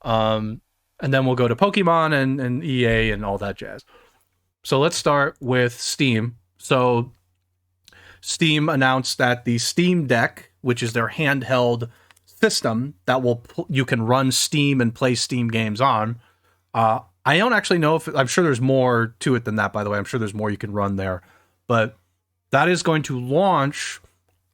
And then we'll go to Pokemon and EA and all that jazz. So let's start with Steam. So Steam announced that the Steam Deck, which is their handheld system that you can run Steam and play Steam games on. I don't actually know if I'm sure there's more to it than that. By the way, I'm sure there's more you can run there, but that is going to launch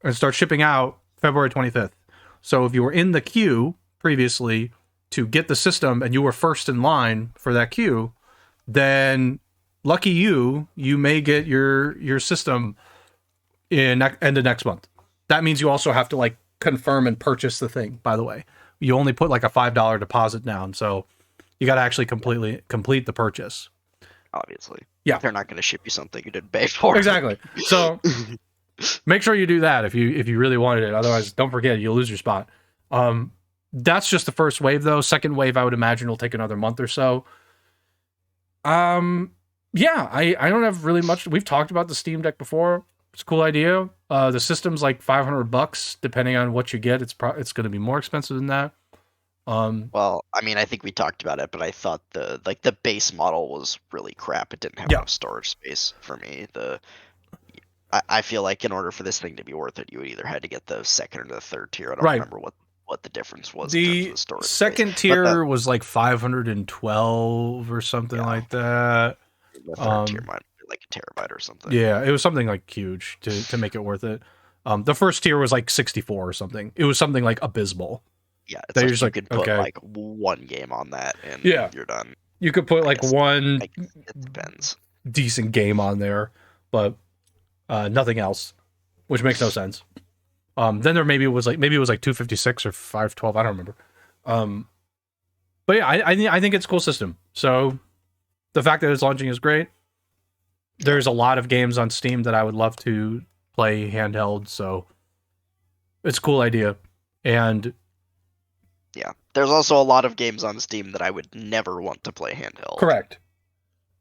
and start shipping out February 25th. So if you were in the queue previously to get the system and you were first in line for that queue, then lucky you may get your system in end of next month. That means you also have to like confirm and purchase the thing, by the way. You only put like a $5 deposit down, so you got to actually complete the purchase. Obviously. Yeah. They're not going to ship you something you didn't pay for. Exactly. So make sure you do that if you really wanted it. Otherwise, don't forget, you'll lose your spot. That's just the first wave, though. Second wave, I would imagine, will take another month or so. Yeah, I don't have really much. We've talked about the Steam Deck before. It's a cool idea. The system's like $500, depending on what you get. It's going to be more expensive than that. Well, I mean, I think we talked about it, but I thought the base model was really crap. It didn't have enough storage space for me. I feel like in order for this thing to be worth it, you would either had to get the second or the third tier. I don't remember what the difference was in terms of the storage second space. tier was like 512 or something like that. The third tier might be like a terabyte or something. Yeah, it was something like huge to make it worth it. The first tier was like 64 or something. It was something like abysmal. Yeah, it's like you could put like one game on that and you're done. You could put like one it depends. decent game on there, but nothing else, which makes no sense. Then there maybe it was like 256 or 512. I don't remember. But yeah, I think it's a cool system. So the fact that it's launching is great. There's a lot of games on Steam that I would love to play handheld, so it's a cool idea. And yeah, there's also a lot of games on Steam that I would never want to play handheld. Correct.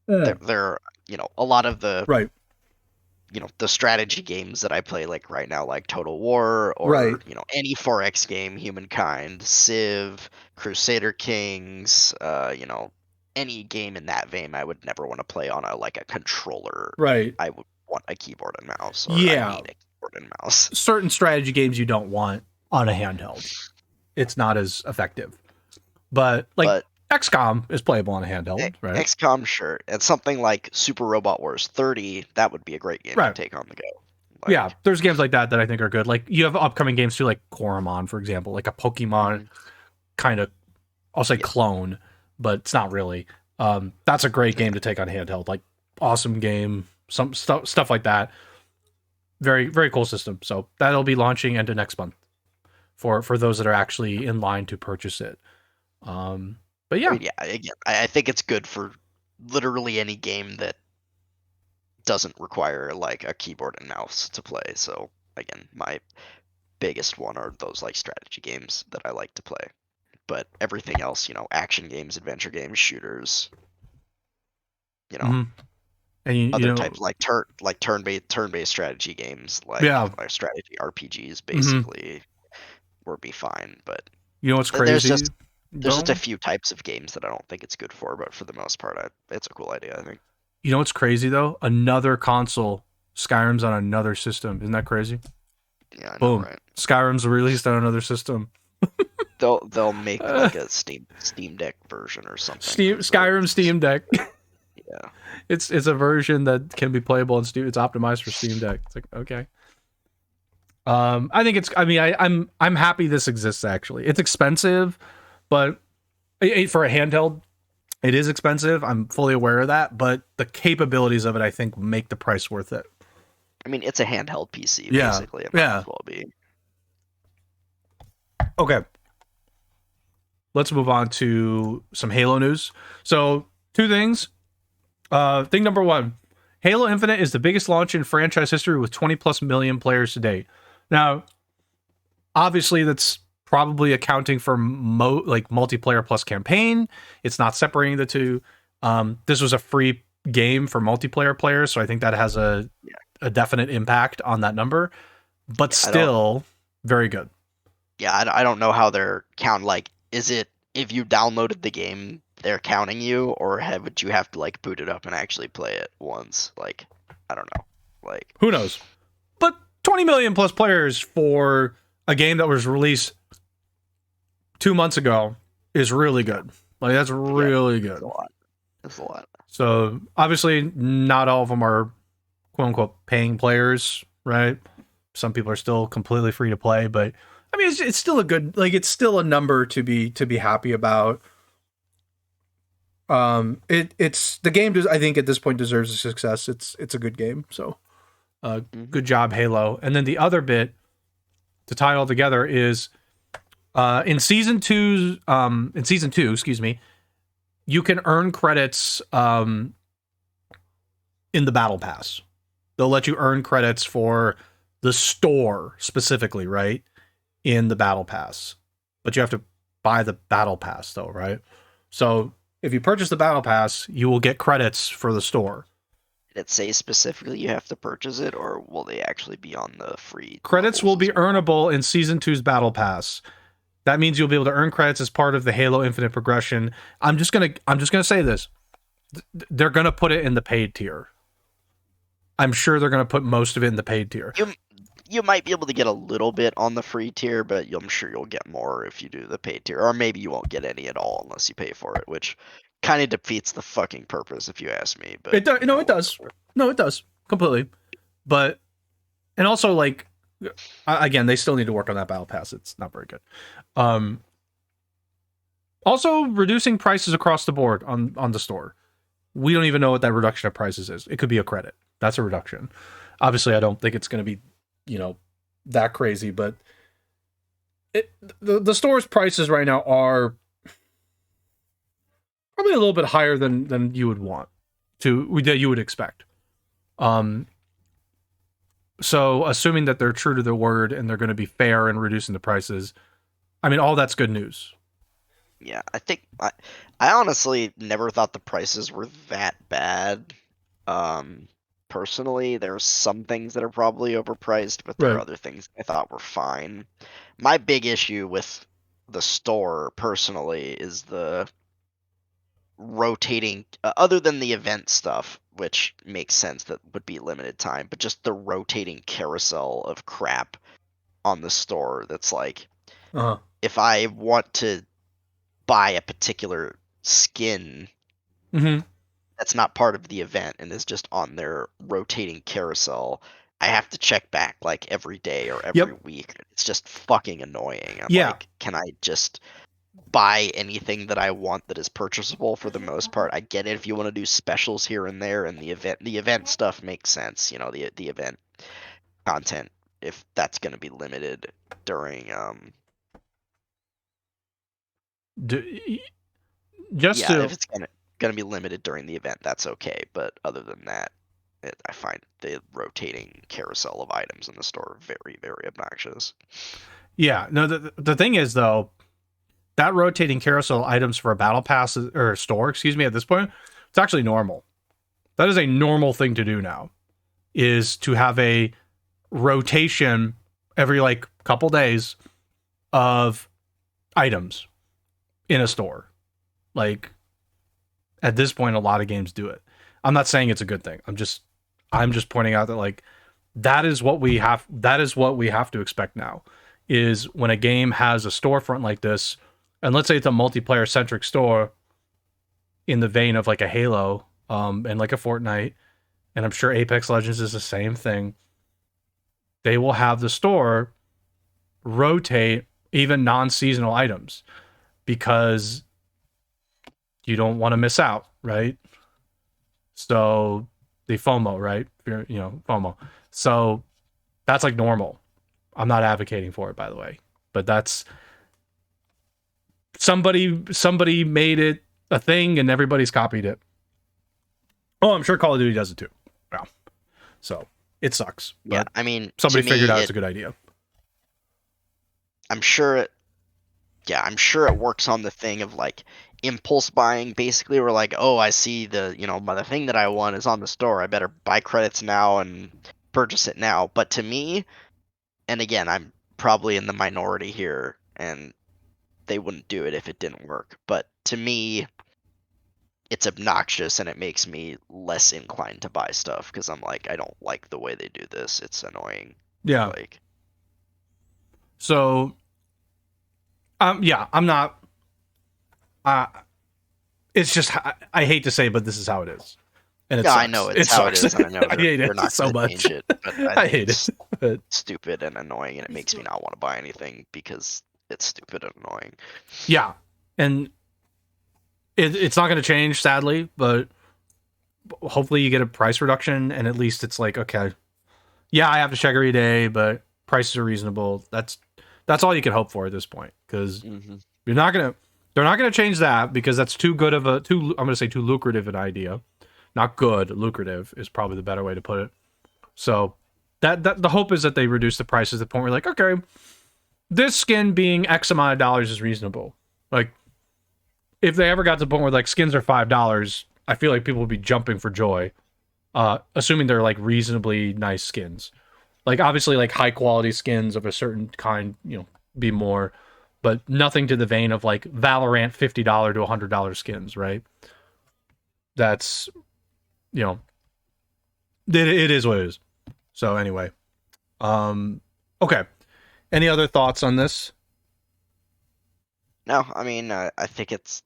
They're a lot of the right. The strategy games that I play like right now, like Total War or any 4X game, Humankind, Civ, Crusader Kings, any game in that vein, I would never want to play on a controller. Right. I would want a keyboard and mouse. Or yeah. I need a keyboard and mouse. Certain strategy games you don't want on a handheld. It's not as effective. But XCOM is playable on a handheld, right? XCOM, sure. And something like Super Robot Wars 30, that would be a great game to take on the go. Yeah, there's games like that I think are good. Like, you have upcoming games too, like Coromon, for example, like a Pokemon kind of, I'll say clone, but it's not really. That's a great game to take on handheld. Like, awesome game, some stuff like that. Very, very cool system. So that'll be launching into next month for those that are actually in line to purchase it. But yeah. Again, I think it's good for literally any game that doesn't require like a keyboard and mouse to play. So again, my biggest one are those like strategy games that I like to play. But everything else, action games, adventure games, shooters, and other types like turn-based strategy games, like strategy RPGs, basically, would be fine. But you know what's crazy? There's just a few types of games that I don't think it's good for, but for the most part, it's a cool idea, I think. You know what's crazy, though? Another console, Skyrim's on another system. Isn't that crazy? Yeah, I know, boom. Right? Skyrim's released on another system. They'll make like a Steam Deck version or something. Skyrim Steam Deck. Yeah. It's a version that can be playable on Steam. It's optimized for Steam Deck. It's like, okay. I think I'm happy this exists, actually. It's expensive, but for a handheld, it is expensive. I'm fully aware of that, but the capabilities of it, I think, make the price worth it. I mean, it's a handheld PC, basically. It might as well be. Okay. Let's move on to some Halo news. So, two things. Thing number one, Halo Infinite is the biggest launch in franchise history with 20 plus million players to date. Now, obviously, that's probably accounting for multiplayer plus campaign. It's not separating the two. This was a free game for multiplayer players, so I think that has a definite impact on that number. But still, very good. Yeah, I don't know how they're counting. Like, is it if you downloaded the game, they're counting you, or would you have to like boot it up and actually play it once? Like, I don't know. Like, Who knows? But 20 million plus players for a game that was released 2 months ago is really good. Like, that's yeah, really it's good. a lot. It's a lot. So obviously, not all of them are quote unquote paying players, right? Some people are still completely free to play, but I mean, it's still a good, like, it's still a number to be happy about. It's the game. I think at this point deserves a success. It's a good game. So, good job, Halo. And then the other bit to tie it all together is, in season two, excuse me, you can earn credits in the battle pass. They'll let you earn credits for the store specifically, right? In the battle pass. But you have to buy the battle pass though, right? So if you purchase the battle pass, you will get credits for the store. Did it say specifically you have to purchase it, or will they actually be on the free Credits will levels be as well? earnable in season 2's battle pass. That means you'll be able to earn credits as part of the Halo Infinite progression. I'm just gonna say this. They're gonna put it in the paid tier. I'm sure they're gonna put most of it in the paid tier. You might be able to get a little bit on the free tier, but I'm sure you'll get more if you do the paid tier, or maybe you won't get any at all unless you pay for it, which kind of defeats the fucking purpose if you ask me. But It does. No, it does. No, it does completely. But and also like again, they still need to work on that battle pass. It's not very good. Um, Also reducing prices across the board on the store. We don't even know what that reduction of prices is. It could be a credit. That's a reduction. Obviously, I don't think it's going to be, that crazy, but the store's prices right now are probably a little bit higher than you would want that you would expect. So assuming that they're true to their word and they're going to be fair in reducing the prices, I mean, all that's good news. Yeah, I honestly never thought the prices were that bad. Personally, there are some things that are probably overpriced, but there are Right. other things I thought were fine. My big issue with the store personally is the rotating, other than the event stuff, which makes sense that would be limited time, but just the rotating carousel of crap on the store that's like, Uh-huh. if I want to buy a particular skin Mm-hmm. that's not part of the event and is just on their rotating carousel, I have to check back like every day or every Yep. week. It's just fucking annoying. I'm Yeah. like, can I just buy anything that I want that is purchasable for the most part? I get it if you want to do specials here and there, and the event stuff makes sense, the event content, if that's going to be limited during Just yeah, if to it's gonna be limited during the event, that's okay. But other than that, I find the rotating carousel of items in the store very, very obnoxious. Yeah, no. The thing is though, that rotating carousel items for a battle pass or store, excuse me, at this point, it's actually normal. That is a normal thing to do now. Is to have a rotation every like couple days of items in a store. Like at this point, a lot of games do it. I'm not saying it's a good thing. I'm just pointing out that like that is what we have. That is what we have to expect now. Is when a game has a storefront like this, and let's say it's a multiplayer centric store, in the vein of like a Halo, and like a Fortnite, and I'm sure Apex Legends is the same thing. They will have the store rotate even non-seasonal items because you don't want to miss out, right? So the FOMO, right? FOMO. So that's like normal. I'm not advocating for it, by the way, but that's somebody made it a thing and everybody's copied it. Oh, I'm sure Call of Duty does it too. Yeah. So it sucks, Yeah, but I mean, to somebody figured me, out it's a good idea. I'm sure it. Yeah, I'm sure it works on the thing of like impulse buying, basically. Where like, oh, I see the thing that I want is on the store. I better buy credits now and purchase it now. But to me, and again, I'm probably in the minority here, and they wouldn't do it if it didn't work. But to me, it's obnoxious and it makes me less inclined to buy stuff because I'm like, I don't like the way they do this. It's annoying. Yeah. Like, So, yeah, I'm not. Uh, it's just I hate to say, but this is how it is, and it yeah, I sucks. know It it's how it sucks. is, and I know I hate they're it not so going to much. change it. But I I think hate it's it. But stupid and annoying, and it makes me not want to buy anything because it's stupid and annoying. yeah, and it's not going to change, sadly. But hopefully, you get a price reduction, and at least it's like, okay, yeah, I have to check every day, but prices are reasonable. That's all you can hope for at this point, because you're not gonna they're not gonna change that, because that's too good of a I'm gonna say too lucrative an idea. Not good, lucrative is probably the better way to put it. So that the hope is that they reduce the prices to the point where, like, okay, this skin being X amount of dollars is reasonable. Like, if they ever got to the point where like skins are $5, I feel like people would be jumping for joy. Assuming they're like reasonably nice skins. Like, obviously, like high quality skins of a certain kind, be more, but nothing to the vein of like Valorant $50 to $100 skins, right? That's, it is what it is. So anyway, okay. Any other thoughts on this? No, I mean, I think it's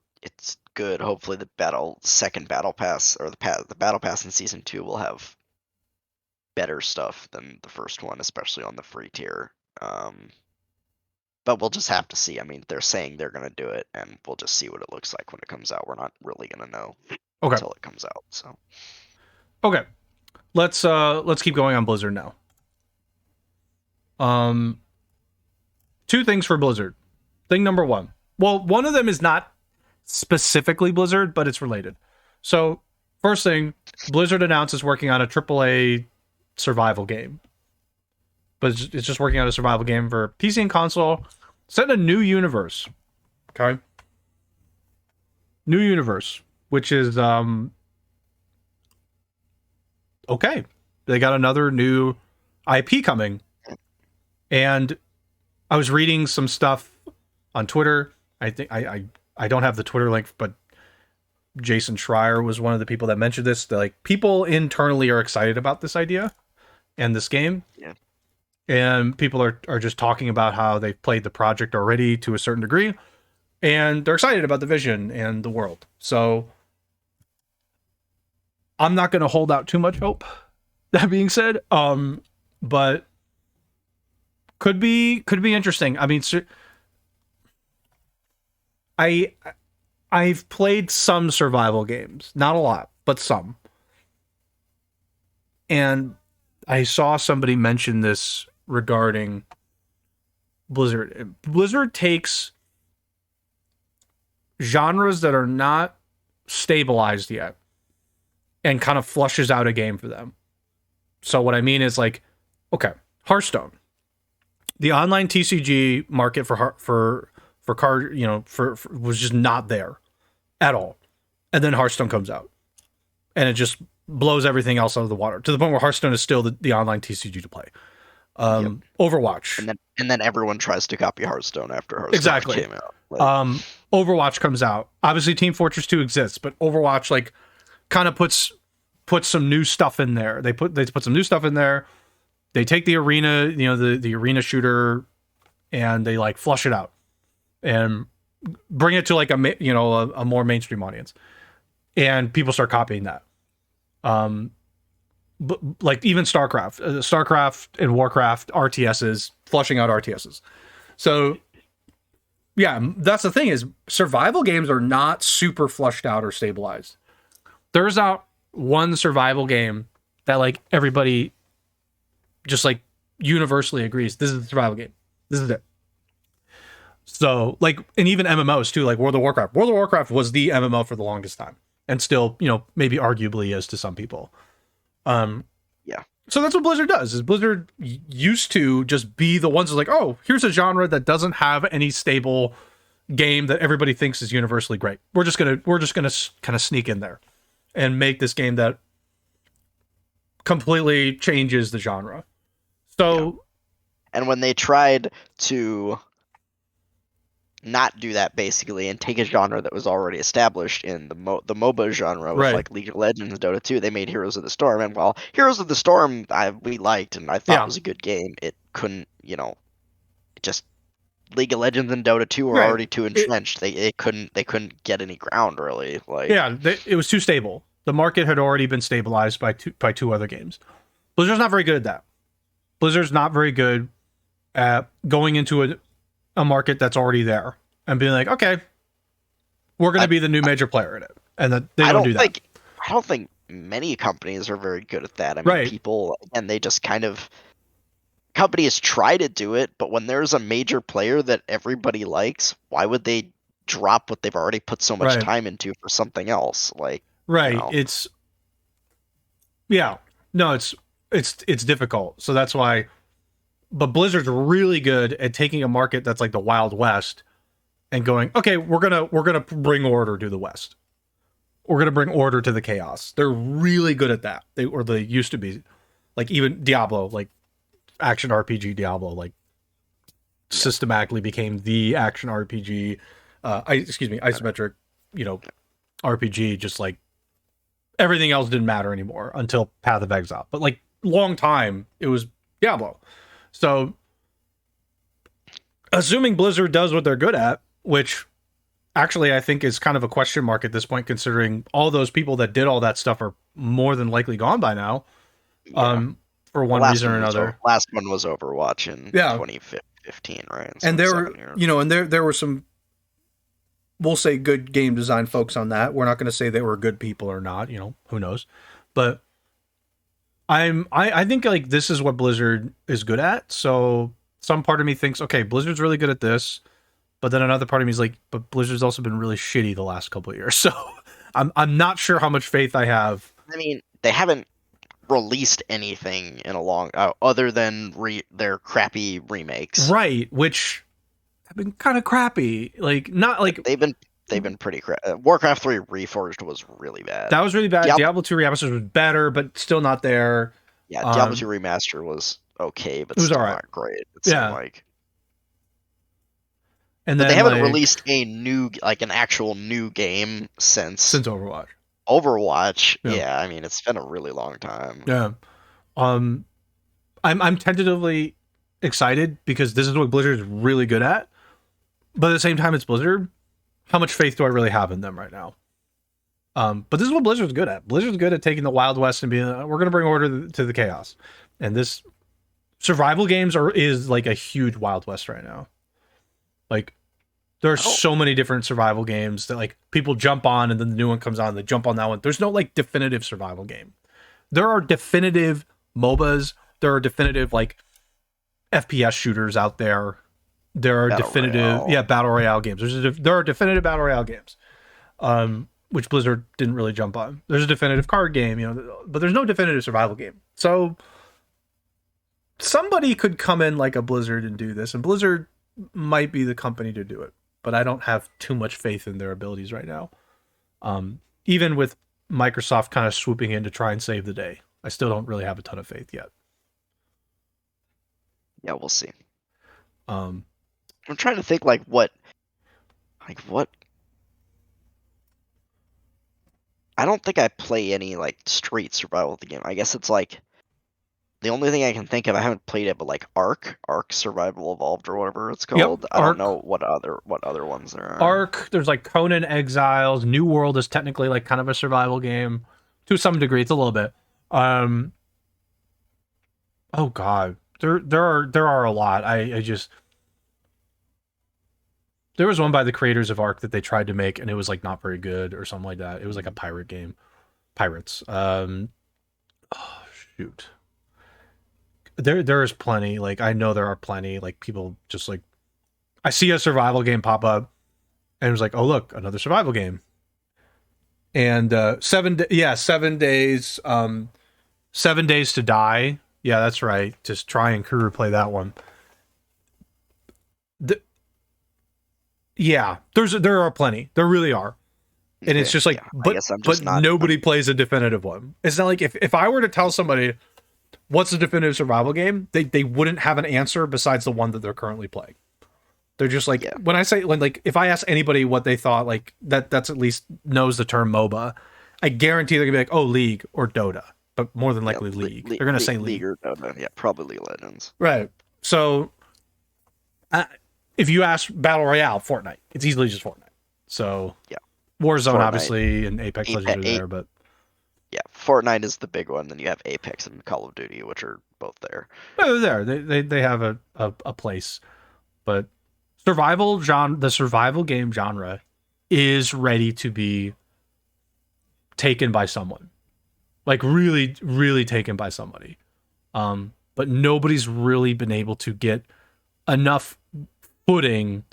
good. Hopefully, the second battle pass or the battle pass in season 2 will have better stuff than the first one, especially on the free tier. But we'll just have to see. I mean, they're saying they're gonna do it, and we'll just see what it looks like when it comes out. We're not really gonna know Okay. until it comes out. So Okay. Let's keep going on Blizzard now. Two things for Blizzard. Thing number one. Well, one of them is not specifically Blizzard, but it's related. So, first thing, Blizzard announced it's working on a AAA survival game. But it's just working on a survival game for PC and console, set in a new universe. Okay? New universe, which is okay. They got another new IP coming. And I was reading some stuff on Twitter. I think I don't have the Twitter link, but Jason Schreier was one of the people that mentioned this. That, like, people internally are excited about this idea and this game. yeah, And people are just talking about how they've played the project already to a certain degree, and they're excited about the vision and the world. So I'm not going to hold out too much hope. That being said, but could be interesting. I mean, I've played some survival games, not a lot, but some. And I saw somebody mention this regarding Blizzard. Blizzard takes genres that are not stabilized yet and kind of flushes out a game for them. So what I mean is, like, okay, Hearthstone. The online TCG market for card, for was just not there at all. And then Hearthstone comes out, and it just blows everything else out of the water, to the point where Hearthstone is still the online TCG to play. Yep. Overwatch, and then everyone tries to copy Hearthstone after Hearthstone exactly came out. Like, Overwatch comes out. Obviously, Team Fortress 2 exists, but Overwatch, like, kind of puts some new stuff in there. They put some new stuff in there. They take the arena, the arena shooter, and they, like, flush it out and bring it to, like, a more mainstream audience, and people start copying that. But, like, even StarCraft and Warcraft RTSs, flushing out RTSs. So yeah, that's the thing, is survival games are not super flushed out or stabilized. There's not one survival game that, like, everybody just, like, universally agrees this is the survival game. This is it. So, like, and even MMOs too, like World of Warcraft. World of Warcraft was the MMO for the longest time, and still, maybe arguably is to some people. Yeah. So that's what Blizzard does. Is Blizzard used to just be the ones that's like, oh, here's a genre that doesn't have any stable game that everybody thinks is universally great. We're just gonna kind of sneak in there and make this game that completely changes the genre. So, and when they tried to not do that basically and take a genre that was already established in the MOBA genre with Right. like League of Legends and Dota 2. They made Heroes of the Storm, and while Heroes of the Storm we liked and I thought Yeah. was a good game, it couldn't, it just League of Legends and Dota 2 were Right. already too entrenched. They couldn't get any ground really. Like Yeah, it was too stable. The market had already been stabilized by two other games. Blizzard's not very good at that. Blizzard's not very good at going into a market that's already there and being like, okay, we're going to be the new major player in it, and that they don't do that. I don't think many companies are very good at that. I mean, Right. people, and they just kind of companies try to do it, but when there's a major player that everybody likes, why would they drop what they've already put so much Right. time into for something else? Like, Right. you know. It's it's difficult. So that's why. But Blizzard's really good at taking a market that's like the Wild West and going, okay, we're gonna bring order to the West. We're gonna bring order to the chaos. They're really good at that. They used to be, like even Diablo, like action RPG Diablo, like systematically became the action RPG. Isometric, RPG. Just like everything else didn't matter anymore until Path of Exile. But like long time, it was Diablo. So, assuming Blizzard does what they're good at, which actually I think is kind of a question mark at this point, considering all those people that did all that stuff are more than likely gone by now, for one reason or another. Last one was Overwatch in 2015, right? So and there were, there were some, we'll say, good game design folks on that. We're not going to say they were good people or not. Who knows? But I think like this is what Blizzard is good at. So some part of me thinks, okay, Blizzard's really good at this, but then another part of me is like, but Blizzard's also been really shitty the last couple of years. So I'm not sure how much faith I have. I mean, they haven't released anything in a long other than their crappy remakes, right? Which have been kind of crappy. Like not like they've been pretty crappy. Warcraft 3 Reforged was really bad. That was really bad. Diablo 2 Remastered was better, but still not there. Yeah, Diablo 2 Remaster was okay, but it was still not great. It seemed like. And then they haven't released an actual new game since Overwatch. Yeah, I mean it's been a really long time. Yeah, I'm tentatively excited because this is what Blizzard is really good at, but at the same time it's Blizzard. How much faith do I really have in them right now? But this is what Blizzard's good at. Blizzard's good at taking the Wild West and being, we're going to bring order to the chaos. And this survival games is like a huge Wild West right now. Like there are so many different survival games that like people jump on and then the new one comes on, they jump on that one. There's no like definitive survival game. There are definitive MOBAs. There are definitive like FPS shooters out there. There are battle royale games. There are definitive battle royale games, which Blizzard didn't really jump on. There's a definitive card game, but there's no definitive survival game. So somebody could come in like a Blizzard and do this, and Blizzard might be the company to do it. But I don't have too much faith in their abilities right now. Even with Microsoft kind of swooping in to try and save the day, I still don't really have a ton of faith yet. Yeah, we'll see. I'm trying to think what. I don't think I play any like straight survival of the game. I guess it's like the only thing I can think of. I haven't played it, but like Ark Survival Evolved or whatever it's called. I don't know what other ones there are. Ark. There's like Conan Exiles. New World is technically like kind of a survival game to some degree. It's a little bit. Oh God, there are a lot. I just. There was one by the creators of Ark that they tried to make, and it was like not very good or something like that. It was like a pirate game, pirates. Oh shoot, there is plenty. Like I know there are plenty. Like people just like, I see a survival game pop up, and it was like, oh look, another survival game. And 7 days, 7 days to die. Yeah, that's right. Just try and crew play that one. Yeah, there are plenty. There really are. And it's just like, but nobody plays a definitive one. It's not like if I were to tell somebody what's a definitive survival game, they wouldn't have an answer besides the one that they're currently playing. They're just like, Yeah. when I say, like, if I ask anybody what they thought, like, that's at least knows the term MOBA, I guarantee they're gonna be like, oh, League or Dota, but more than likely League. They're gonna say League. League or Dota. Yeah, probably League of Legends. Right. So, if you ask Battle Royale, Fortnite, it's easily just Fortnite. So, Yeah. Warzone, Fortnite. obviously, and Apex Legends are there, but yeah, Fortnite is the big one. Then you have Apex and Call of Duty, which are both there. they're there. They have a place. But the survival game genre is ready to be taken by someone. Like really, really taken by somebody. But nobody's really been able to get enough footing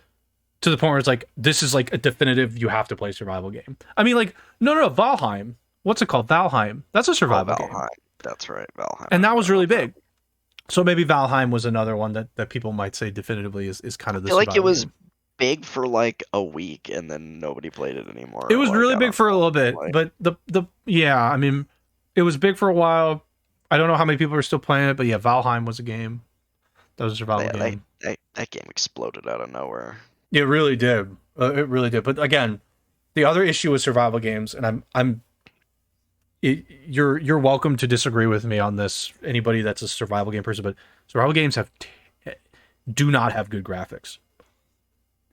to the point where it's like, this is like a definitive, you have to play survival game. I mean, like, no, Valheim. What's it called? Valheim. That's a survival game. That's right, Valheim. And that was really big. So maybe Valheim was another one that people might say definitively is kind of the survival it was game. big for like a week and then nobody played it anymore. It was really big for a little bit, but I mean, it was big for a while. I don't know how many people are still playing it, but yeah, Valheim was a game. That was a survival game. That game exploded out of nowhere. It really did. It really did. But again, the other issue with survival games, and you're welcome to disagree with me on this. Anybody that's a survival game person, but survival games do not have good graphics.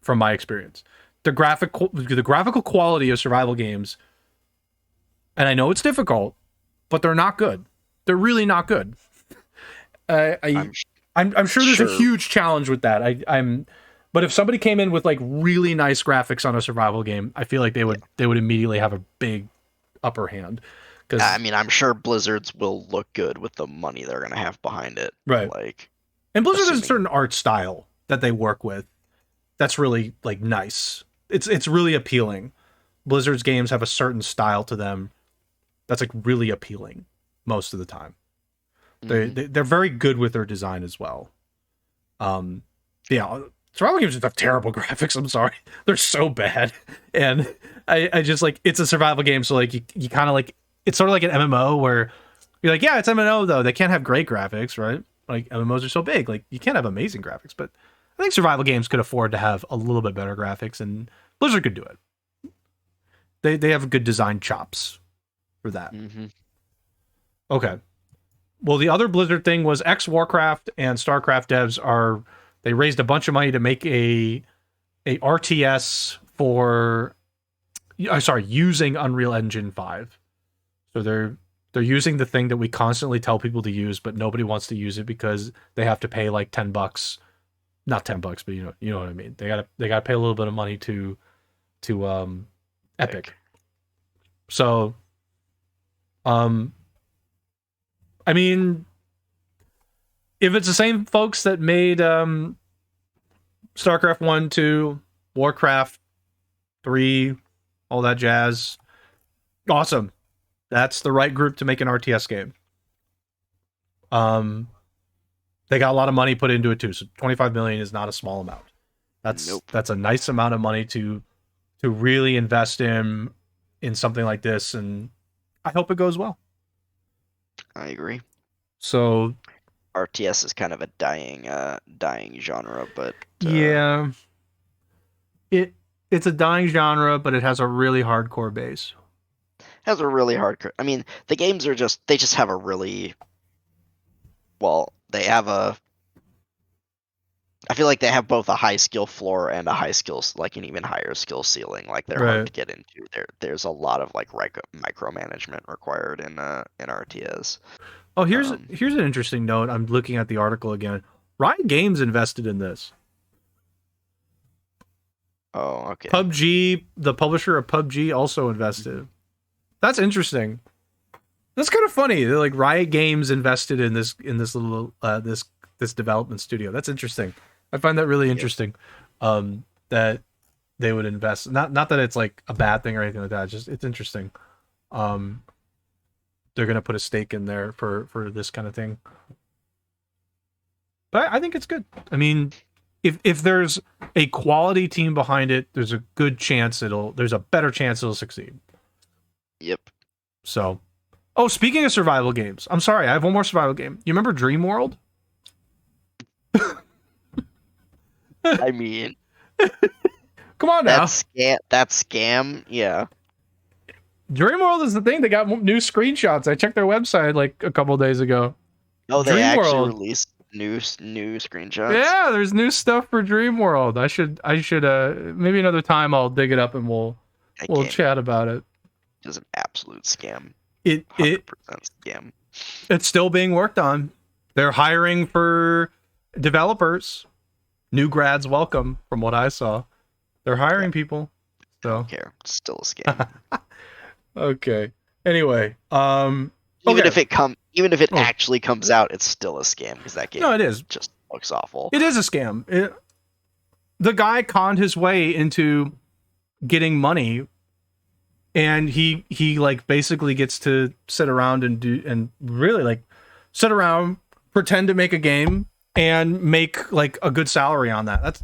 From my experience, the graphical quality of survival games, and I know it's difficult, but they're not good. They're really not good. I'm sure there's a huge challenge with that. But if somebody came in with like really nice graphics on a survival game, I feel like they would immediately have a big upper hand. I mean, I'm sure Blizzard's will look good with the money they're gonna have behind it. Right. Like, and Blizzard has a certain art style that they work with that's really like nice. It's really appealing. Blizzard's games have a certain style to them that's like really appealing most of the time. They're very good with their design as well. Yeah, survival games just have terrible graphics. I'm sorry, they're so bad, and I just like, it's a survival game, so like you kind of like, it's sort of like an MMO where you're like, yeah, it's MMO though, they can't have great graphics, right? Like MMOs are so big, like you can't have amazing graphics, but I think survival games could afford to have a little bit better graphics, and Blizzard could do it. They have good design chops for that. Mm-hmm. Okay. Well, the other Blizzard thing was Warcraft and StarCraft devs they raised a bunch of money to make a RTS for, using Unreal Engine 5. So they're using the thing that we constantly tell people to use, but nobody wants to use it because they have to pay like $10. Not $10, but you know what I mean. They gotta pay a little bit of money to Epic. So, I mean, if it's the same folks that made StarCraft 1, 2, Warcraft 3, all that jazz, awesome. That's the right group to make an RTS game. They got a lot of money put into it too, so $25 million is not a small amount. That's a nice amount of money to really invest in something like this, and I hope it goes well. I agree. So RTS is kind of a dying genre, but yeah, it's a dying genre, but it has a really hardcore base. Has a really hardcore. I mean, the games are they just have a really, well, they have I feel like they have both a high skill floor and a high skill, like an even higher skill ceiling. Like they're hard to get into. There's a lot of like micromanagement required in RTS. Oh, here's an interesting note. I'm looking at the article again. Riot Games invested in this. Oh, okay. PUBG, the publisher of PUBG, also invested. That's interesting. That's kind of funny. They're like, Riot Games invested in this little this development studio. That's interesting. I find that really interesting. That they would invest. Not that it's like a bad thing or anything like that. It's interesting. They're gonna put a stake in there for this kind of thing. But I think it's good. I mean, if there's a quality team behind it, there's a good chance there's a better chance it'll succeed. Yep. So, speaking of survival games, I'm sorry, I have one more survival game. You remember Dream World? I mean, Come on That now. scam. That scam. Yeah. Dreamworld is the thing. They got new screenshots. I checked their website like a couple days ago. Oh, they actually Dreamworld. released new screenshots. Yeah, there's new stuff for Dreamworld. I should maybe another time I'll dig it up and That we'll game chat about it. is an absolute scam. It 100% scam. it's still being worked on. They're hiring for developers. New grads welcome from what I saw. They're hiring people. I don't So care. It's still a scam. okay. Anyway, Even okay. if it Oh, actually comes out, it's still a scam because that game no, it is. just looks awful. It is a scam. The guy conned his way into getting money, and he like basically gets to sit around and really like sit around, pretend to make a game, and make like a good salary on that.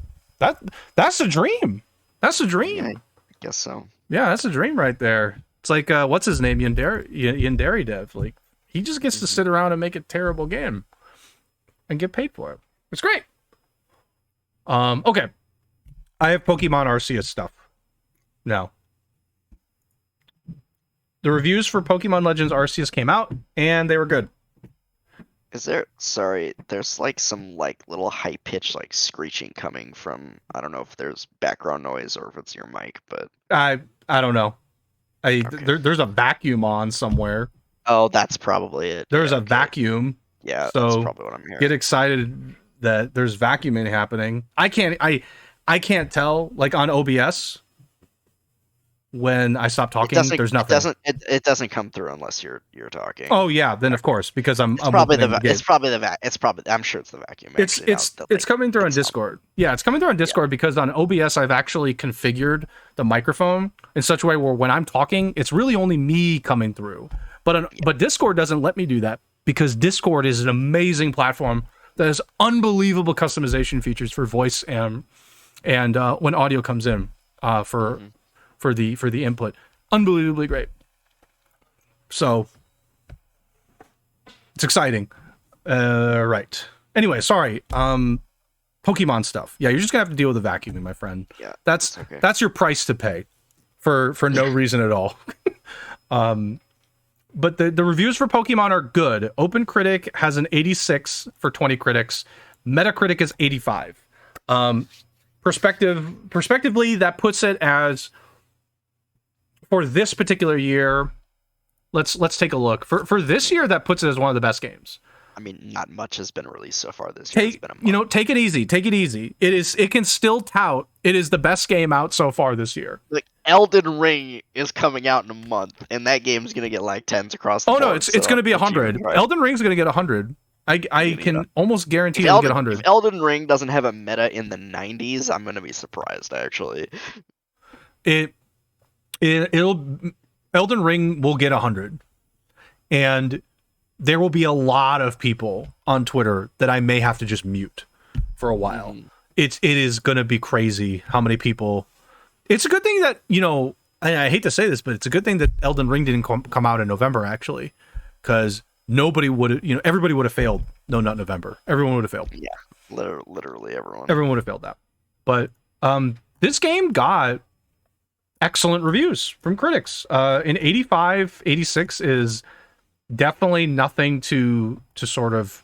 That's a dream. That's a dream. Yeah, I guess so. Yeah, that's a dream right there. It's like what's his name, Yandere Dev. Like he just gets to sit around and make a terrible game and get paid for it. It's great. Okay. I have Pokemon Arceus stuff now. The reviews for Pokemon Legends Arceus came out, and they were good. There's like some like little high pitched like screeching coming from, I don't know if there's background noise or if it's your mic, but I don't know. Okay. There's a vacuum on somewhere. Oh, that's probably it. There's Yeah, a okay. vacuum. Yeah, So that's probably what I'm hearing. get excited that there's vacuuming happening. I can't tell like on OBS when I stop talking. There's nothing. It doesn't come through unless you're talking. Oh yeah, then of course because I'm I'm sure it's the vacuum. It's actually, it's coming through on Discord. Yeah, it's coming through on Discord because on OBS I've actually configured the microphone in such a way where when I'm talking, it's really only me coming through. But Discord doesn't let me do that because Discord is an amazing platform that has unbelievable customization features for voice and when audio comes in for the input, unbelievably great. So it's exciting. Right. Anyway, sorry. Pokemon stuff. Yeah, you're just gonna have to deal with the vacuuming, my friend. Yeah, That's okay. that's your price to pay for no reason at all. But the reviews for Pokemon are good. OpenCritic has an 86 for 20 critics. Metacritic is 85. Perspectively, that puts it as for this particular year. Let's take a look. For this year, that puts it as one of the best games. I mean, not much has been released so far this year. It's been a month. Take it easy. Take it easy. It can still tout. It is the best game out so far this year. Like Elden Ring is coming out in a month, and that game's gonna get like 10s across the board. No, it's gonna be 100. Right. Elden Ring's gonna get 100. I can almost guarantee it'll get 100. If Elden Ring doesn't have a meta in the 90s, I'm gonna be surprised actually. It'll Elden Ring will get 100, and there will be a lot of people on Twitter that I may have to just mute for a while. It is going to be crazy how many people. It's a good thing that I hate to say this, but it's a good thing that Elden Ring didn't come out in November actually, because nobody would everybody would have failed. No, not November. Everyone would have failed. Yeah, literally everyone. Everyone would have failed that. But this game got excellent reviews from critics. In 85, 86 is definitely nothing to sort of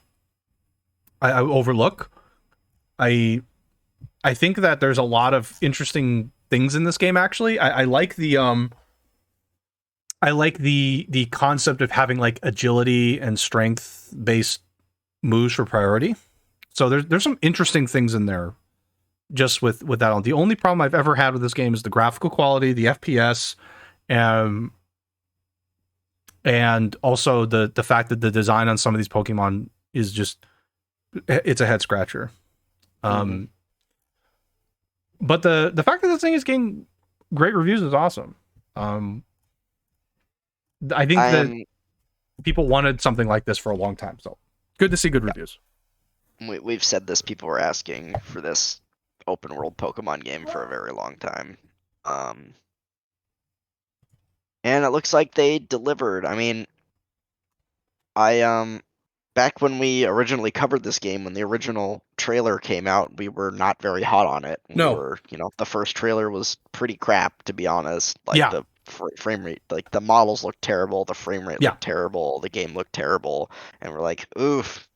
I overlook. I think that there's a lot of interesting things in this game. Actually, I like the concept of having like agility and strength based moves for priority. So there's some interesting things in there. Just with that on. The only problem I've ever had with this game is the graphical quality, the FPS, and also the fact that the design on some of these Pokemon is just it's a head scratcher. But the fact that this thing is getting great reviews is awesome. I think that people wanted something like this for a long time, so good to see good reviews. We've said this. People were asking for this open world Pokemon game for a very long time. And it looks like they delivered. I mean, I back when we originally covered this game, when the original trailer came out, we were not very hot on it. We No. were, the first trailer was pretty crap, to be honest. Like Yeah. the frame rate, like the models looked terrible, the frame rate Yeah. looked terrible, the game looked terrible, and we're like, oof.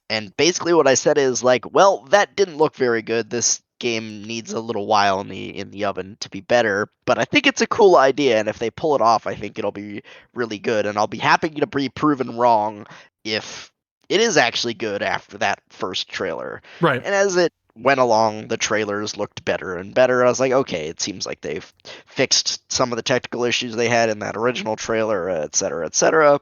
And basically what I said is like, well, that didn't look very good. This game needs a little while in the oven to be better, but I think it's a cool idea, and if they pull it off, I think it'll be really good, and I'll be happy to be proven wrong if it is actually good after that first trailer. Right. And as it went along, the trailers looked better and better. I was like, okay, it seems like they've fixed some of the technical issues they had in that original trailer, et cetera, et cetera.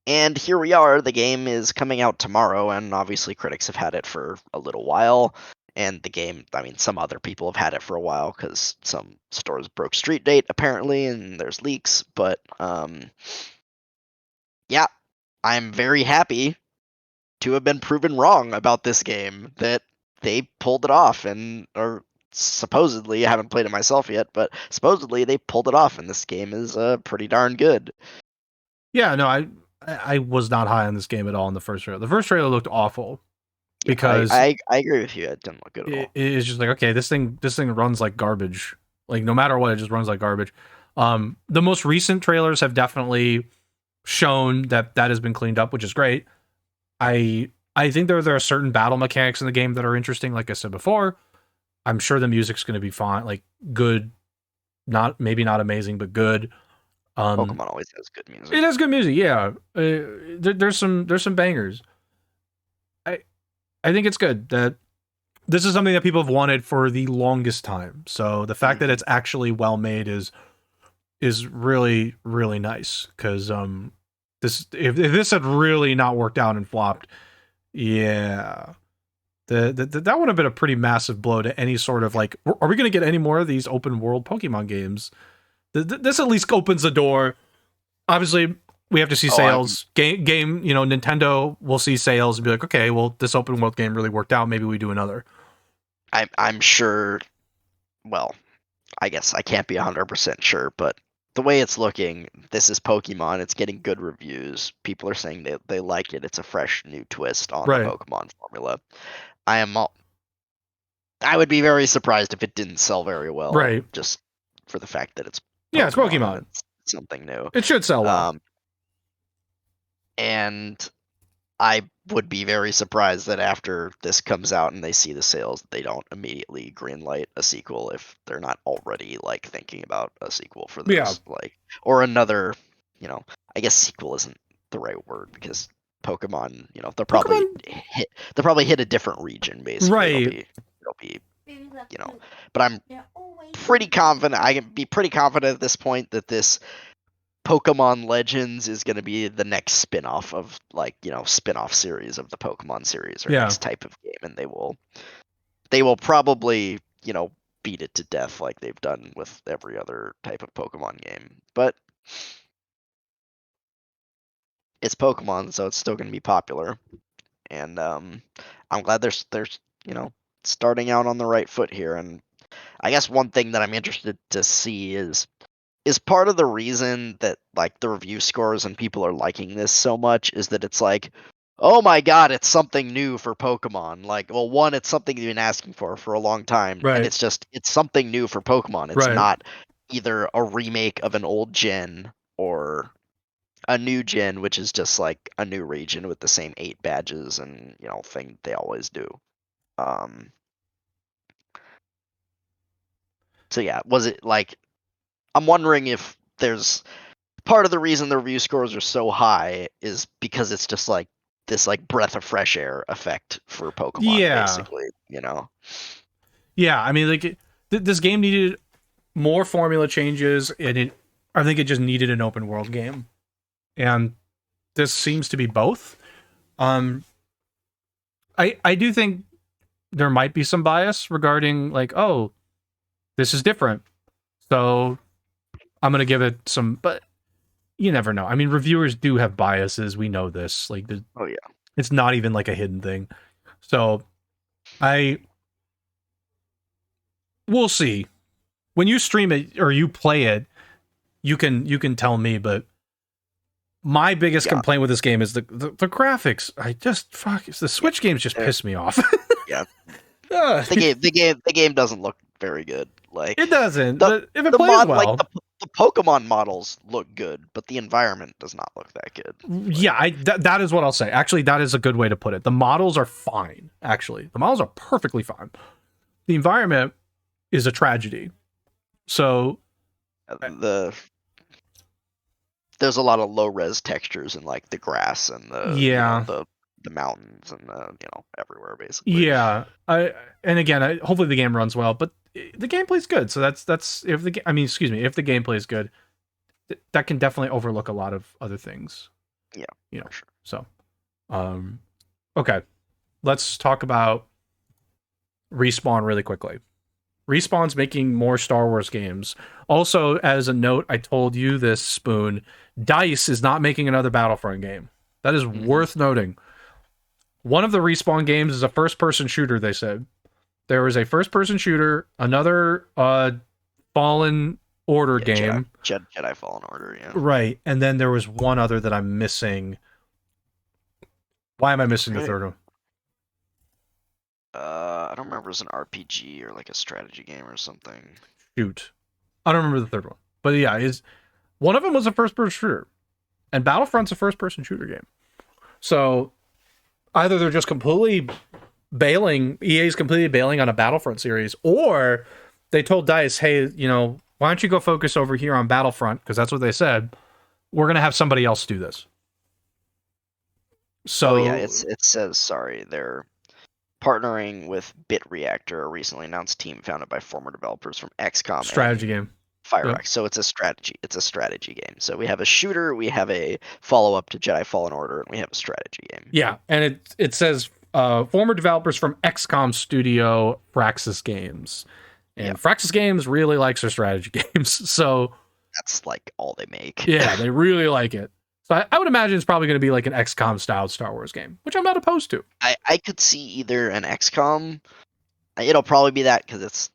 And here we are. The game is coming out tomorrow, and obviously critics have had it for a little while. And the game, I mean, some other people have had it for a while because some stores broke street date apparently, and there's leaks. But yeah, I'm very happy to have been proven wrong about this game, that they pulled it off, and or supposedly, I haven't played it myself yet, but supposedly they pulled it off, and this game is pretty darn good. Yeah, no, I was not high on this game at all in the first trailer. The first trailer looked awful because I agree with you. It didn't look good at all. it's just like, okay, this thing runs like garbage. Like no matter what, it just runs like garbage. The most recent trailers have definitely shown that has been cleaned up, which is great. I think there are certain battle mechanics in the game that are interesting. Like I said before, I'm sure the music's going to be fine, like good, maybe not amazing, but good. Pokemon always has good music. It has good music, yeah. There's some bangers. I think it's good that this is something that people have wanted for the longest time. So the fact that it's actually well made is really, really nice. Because this if this had really not worked out and flopped, yeah, that would have been a pretty massive blow to any sort of like, are we going to get any more of these open world Pokemon games? This at least opens the door. Obviously, we have to see sales. Game, Nintendo will see sales and be like, okay, well, this open world game really worked out. Maybe we do another. I'm sure. Well, I guess I can't be 100% sure, but the way it's looking, this is Pokemon. It's getting good reviews. People are saying they like it. It's a fresh new twist on the Pokemon formula. I would be very surprised if it didn't sell very well. Right. Just for the fact that it's Pokemon. Yeah, it's Pokemon. It's something new. It should sell well. And I would be very surprised that after this comes out and they see the sales, they don't immediately greenlight a sequel if they're not already like thinking about a sequel for this, or another. I guess sequel isn't the right word because Pokemon, they'll probably hit a different region basically. Right. It'll be but I'm pretty confident. I can be pretty confident at this point that this Pokemon Legends is going to be the next spin-off of spin-off series of the Pokemon series or next type of game, and they will probably beat it to death like they've done with every other type of Pokemon game. But it's Pokemon, so it's still going to be popular, and I'm glad they're starting out on the right foot here. And I guess one thing that I'm interested to see is part of the reason that like the review scores and people are liking this so much is that it's like, oh my god, it's something new for Pokemon. Like, well, one, it's something you've been asking for a long time, and it's something new for Pokemon. It's not either a remake of an old gen or a new gen, which is just like a new region with the same 8 badges and thing they always do. So yeah, was it like, I'm wondering if there's part of the reason the review scores are so high is because it's just like this like breath of fresh air effect for Pokemon, basically, Yeah, I mean, like this game needed more formula changes, and I think it just needed an open world game, and this seems to be both. I do think there might be some bias regarding like, oh, this is different, so I'm gonna give it some, but you never know. I mean, reviewers do have biases. We know this. Like, it's not even like a hidden thing. So, we'll see. When you stream it or you play it, you can tell me. But my biggest complaint with this game is the graphics. I just the Switch games just piss me off. Yeah. The game doesn't look very good. Like it doesn't. But if it plays well, like the Pokemon models look good, but the environment does not look that good. Yeah, that is what I'll say. Actually, that is a good way to put it. The models are fine. Actually, the models are perfectly fine. The environment is a tragedy. So there's a lot of low res textures in like the grass and the mountains and everywhere basically. Yeah, hopefully the game runs well, but the gameplay's good. So that's if the gameplay is good, that can definitely overlook a lot of other things. Yeah, for sure. So, okay, let's talk about Respawn really quickly. Respawn's making more Star Wars games. Also, as a note, I told you this, Spoon, DICE is not making another Battlefront game. That is worth noting. One of the Respawn games is a first-person shooter, they said. There was a first-person shooter, another Fallen Order game. Jedi Fallen Order, yeah. Right, and then there was one other that I'm missing. Why am I missing the third one? I don't remember. It was an RPG or like a strategy game or something. Shoot. I don't remember the third one. But yeah, one of them was a first-person shooter. And Battlefront's a first-person shooter game. So either they're just completely bailing, EA's completely bailing on a Battlefront series, or they told DICE, hey, why don't you go focus over here on Battlefront? Because that's what they said. We're going to have somebody else do this. So yeah, it says, sorry, they're partnering with BitReactor, a recently announced team founded by former developers from XCOM strategy game. Firefox. Yep. So it's a strategy game. So we have a shooter, we have a follow-up to Jedi Fallen Order, and we have a strategy game. Yeah, and it says former developers from XCOM studio Fraxis Games. And Fraxis Games really likes their strategy games. So that's like all they make. Yeah, they really like it. So I would imagine it's probably going to be like an XCOM style Star Wars game, which I'm not opposed to. I could see either an XCOM. It'll probably be that because it's,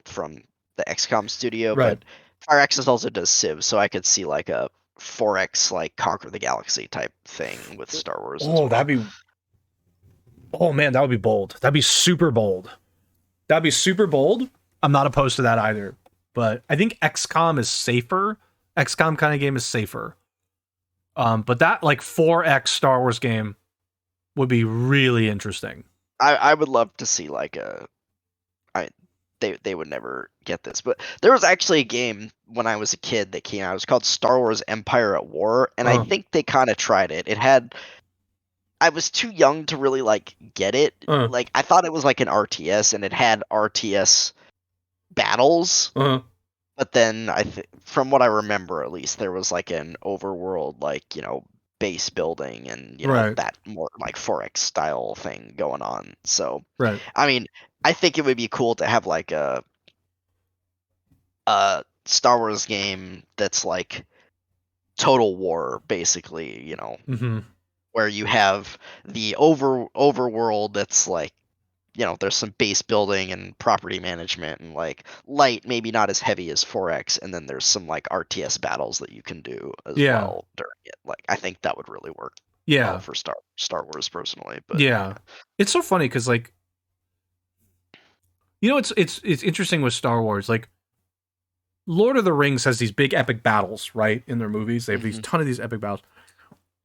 from the XCOM studio, right. But Firaxis also does Civ, so I could see like a 4X like Conquer the Galaxy type thing with Star Wars. Oh, that'd be. Oh man, that would be bold. That'd be super bold. I'm not opposed to that either, but I think XCOM is safer. XCOM kind of game is safer. But that like 4X Star Wars game would be really interesting. I would love to see like they would never get this, but there was actually a game when I was a kid that came out. It was called Star Wars Empire at War, and I think they kind of tried it. I was too young to really like get it. Like I thought it was like an RTS, and it had RTS battles. But then from what I remember, at least there was like an overworld, like base building and that more like 4X style thing going on. So I mean, I think it would be cool to have like a Star Wars game that's like Total War, basically, where you have the overworld that's like, there's some base building and property management and like light, maybe not as heavy as 4X, and then there's some like RTS battles that you can do as well during it. Like I think that would really work. Well for Star Wars personally, but it's so funny because like it's interesting with Star Wars. Like Lord of the Rings has these big epic battles, right? In their movies, they have these ton of these epic battles.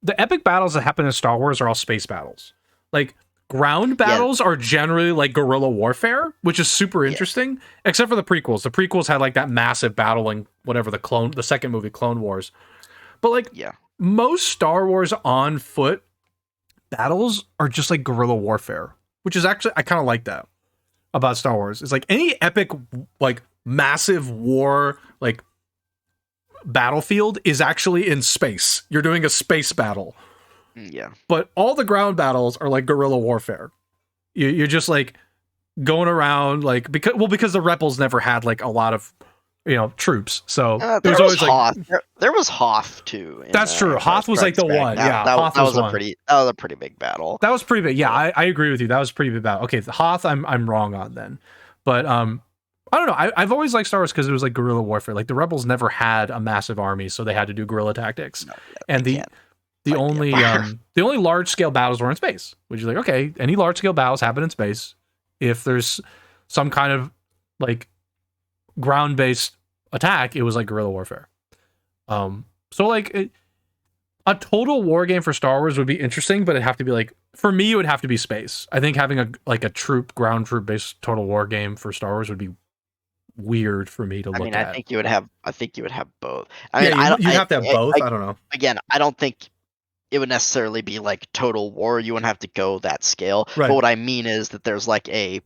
The epic battles that happen in Star Wars are all space battles. Like ground battles are generally like guerrilla warfare, which is super interesting. Except for the prequels. The prequels had like that massive battling, whatever the second movie, Clone Wars. But like most Star Wars on foot battles are just like guerrilla warfare, which is actually, I kind of like that about Star Wars. It's like any epic, like massive war, like battlefield is actually in space. You're doing a space battle. Yeah. But all the ground battles are like guerrilla warfare. You're just like going around like because the rebels never had like a lot of troops. So there was always Hoth. Like there was Hoth too. That's true. Hoth was like the one. That was a pretty big battle. That was pretty big. Yeah, I agree with you. That was a pretty big battle. Okay, the Hoth I'm wrong on then. But I don't know. I've always liked Star Wars because it was like guerrilla warfare. Like the rebels never had a massive army, so they had to do guerrilla tactics. No, yeah, they And can't the fight the only Empire. the only large scale battles were in space, which is like, okay, any large scale battles happen in space. If there's some kind of like ground based attack, it was like guerrilla warfare. So like a total war game for Star Wars would be interesting, but it'd have to be like, for me, it would have to be space. I think having a ground troop based total war game for Star Wars would be weird for me to I look mean, I at. think you would have. I think you would have both. I Yeah, mean, I don't. you'd have to have both. I I don't know. again, I don't think it would necessarily be like total war. You wouldn't have to go that scale. But Right. what I mean is that there's like a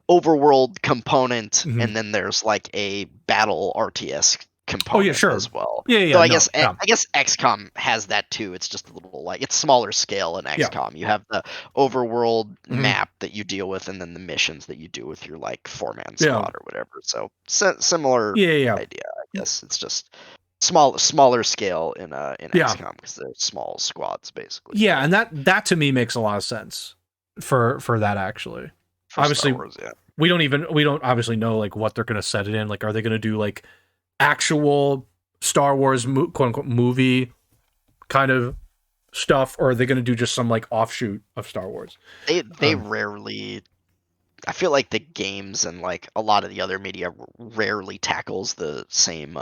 overworld component, Mhm. and then there's like a battle RTS Oh yeah, component sure. as well. Yeah, Though yeah, I no, guess yeah, I guess XCOM has that too. It's just a little like it's smaller scale in yeah. XCOM. You have the overworld Mhm. map that you deal with, and then the missions that you do with your like 4-man Yeah, squad or whatever. So similar yeah, yeah, idea, I guess. It's just smaller scale in yeah, XCOM because they're small squads basically. yeah. But And that to me makes a lot of sense for that actually. for Star Obviously, Wars, yeah. we don't obviously know like what they're gonna set it in. Like, are they gonna do like actual Star Wars quote unquote movie kind of stuff, or are they gonna do just some like offshoot of Star Wars? They rarely. I feel like the games and like a lot of the other media rarely tackles the same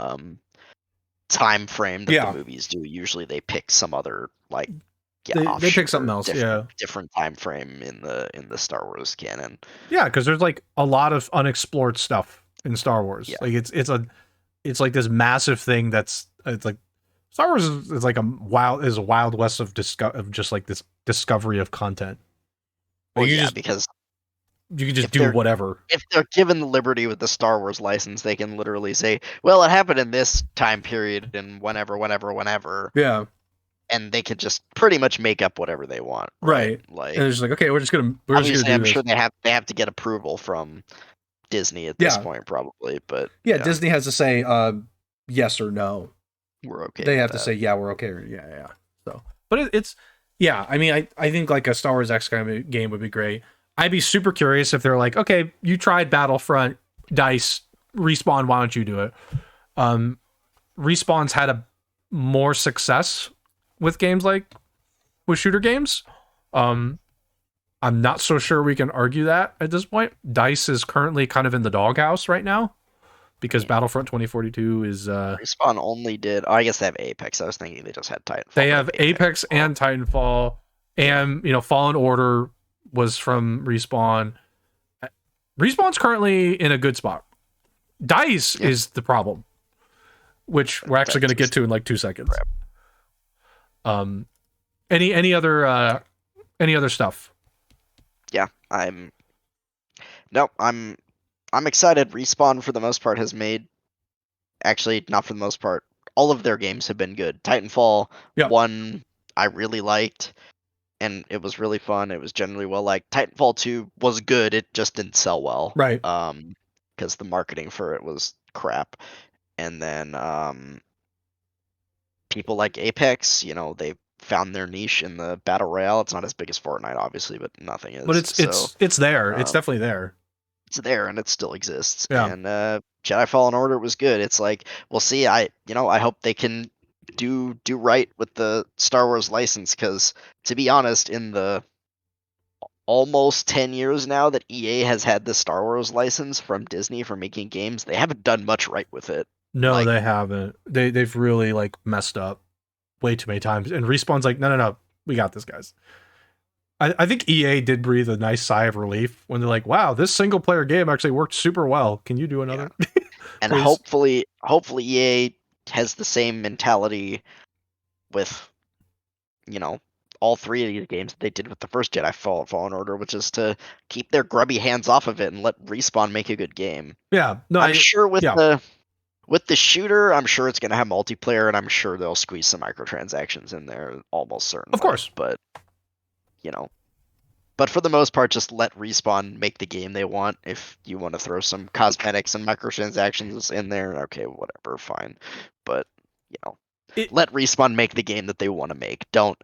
time frame that the Yeah, movies do. Usually they pick some other like they pick offshoot something or else. Yeah, different time frame in the Star Wars canon. yeah, because there's like a lot of unexplored stuff in Star Wars. Yeah. Like it's like this massive thing that's it's like Star Wars is like a wild west of just like this discovery of content. Well, Like yeah, because you can just if do they're whatever. if they're given the liberty with the Star Wars license, they can literally say, "Well, it happened in this time period and whenever," Yeah, and they could just pretty much make up whatever they want, right? right. And Like it's just like, okay, we're just gonna obviously, do I'm sure this. they have to get approval from Disney at this Yeah, point, probably, but yeah. yeah, Disney has to say yes or no. we're okay They with have to that. say yeah, we're okay. Or, yeah, yeah. So, but it's yeah. I mean, I think like a Star Wars X kind of game would be great. I'd be super curious if they're like, okay, you tried Battlefront, Dice, Respawn, why don't you do it? Um, Respawn's had a more success with games like with shooter games. Um, I'm not so sure we can argue that at this point. Dice is currently kind of in the doghouse right now because Yeah. Battlefront 2042 is Respawn only did. Oh, I guess they have Apex. I was thinking they just had Titanfall. they have Apex and Titanfall, and Fallen Order was from Respawn. Respawn's currently in a good spot. Dice Yeah. is the problem, which we're actually going to get to in like 2 seconds. Crap. Um, any other stuff? Yeah, nope. I'm excited. Respawn for the most part has made actually not for the most part. All of their games have been good. Titanfall Yeah. 1 I really liked and it was really fun. It was generally well liked. Titanfall 2 was good. It just didn't sell well. Right. Because the marketing for it was crap. And then people like Apex, they found their niche in the battle royale. It's not as big as Fortnite, obviously, but nothing is. But it's there. It's um, definitely there. it's there and it still exists. Yeah. And Jedi Fallen Order was good. It's like we'll see. I hope they can do right with the Star Wars license because to be honest, in the almost 10 years now that EA has had the Star Wars license from Disney for making games, they haven't done much right with it. No, Like- they haven't. They've really like messed up way too many times. And Respawn's like, no, we got this, guys. I think EA did breathe a nice sigh of relief when they're like, wow, this single player game actually worked super well. Can you do another? And Please. hopefully EA has the same mentality with all three of these games that they did with the first Jedi Fallen Order, which is to keep their grubby hands off of it and let Respawn make a good game. Yeah. No, I'm sure with yeah. the shooter, I'm sure it's going to have multiplayer, and I'm sure they'll squeeze some microtransactions in there, almost certainly. Of course. But but for the most part, just let Respawn make the game they want. If you want to throw some cosmetics and microtransactions in there, okay, whatever, fine. But let Respawn make the game that they want to make. Don't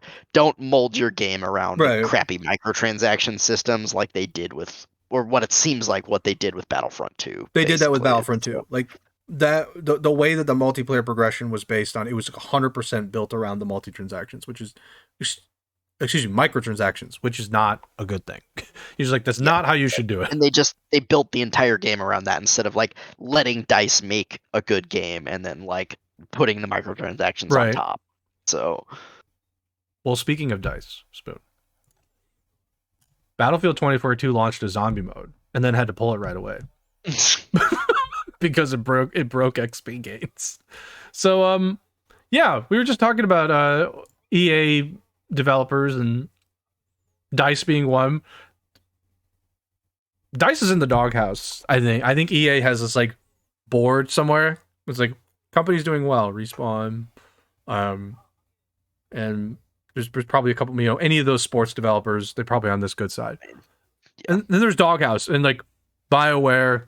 mold your game around Right. crappy microtransaction systems like they did with or what it seems like what they did with Battlefront 2. They did that with Basically. Battlefront 2. Like that, the way that the multiplayer progression was based on, it was 100% built around the multi-transactions, which is, excuse me, microtransactions, which is not a good thing. He's like, that's not how you should do it. And they built the entire game around that instead of like letting DICE make a good game and then like putting the microtransactions on Right. top. So, Well, speaking of DICE, Spoon, Battlefield 2042 launched a zombie mode and then had to pull it right away because it broke XP gates. So yeah, we were just talking about EA developers and DICE being one. DICE is in the doghouse. I think EA has this like board somewhere. It's like companies doing well, Respawn, and there's probably a couple, any of those sports developers, they're probably on this good side. Yeah. And then there's Doghouse and like BioWare,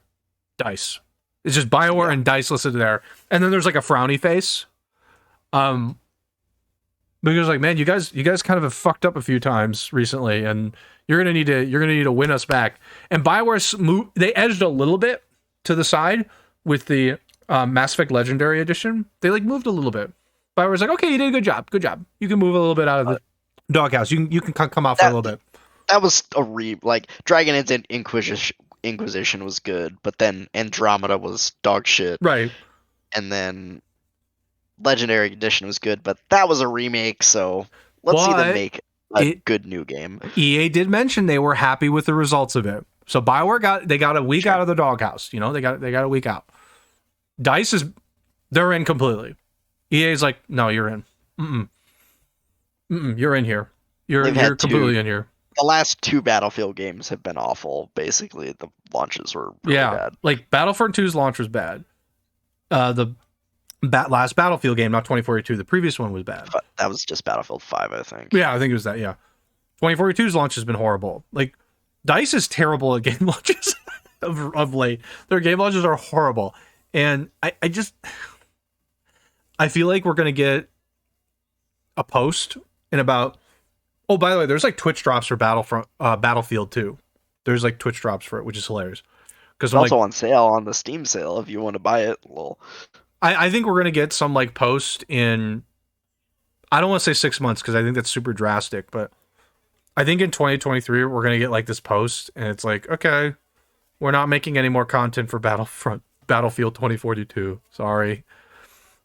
DICE. It's just BioWare and DICE listed there. And then there's like a frowny face. Because like, man, you guys kind of have fucked up a few times recently, and you're gonna need to win us back. And BioWare they edged a little bit to the side with the Mass Effect Legendary Edition. They like moved a little bit. BioWare's like, okay, you did a good job. You can move a little bit out of the doghouse. You can come out for a little bit. That was like Dragon Age Inquisition was good, but then Andromeda was dog shit. Right. And then Legendary Edition was good, but that was a remake, so let's see them make a good new game. EA did mention they were happy with the results of it. So BioWare got a week out of the doghouse. They got a week out. DICE they're in completely. EA's like, no, you're in. You're in here. You're completely in here. The last 2 Battlefield games have been awful. Basically, the launches were really bad. Like Battlefront 2's launch was bad. The last Battlefield game, not 2042, the previous one was bad. That was just Battlefield 5, I think. Yeah, I think it was that, yeah. 2042's launch has been horrible. Like, DICE is terrible at game launches of late. Their game launches are horrible. And I feel like we're going to get a post in about... Oh, by the way, there's like Twitch drops for Battlefield 2. There's like Twitch drops for it, which is hilarious. Because it's also on sale on the Steam sale if you want to buy it. Lol. I think we're going to get some like post in... I don't want to say 6 months because I think that's super drastic, but I think in 2023 we're going to get like this post and it's like, okay, we're not making any more content for Battlefield 2042. Sorry.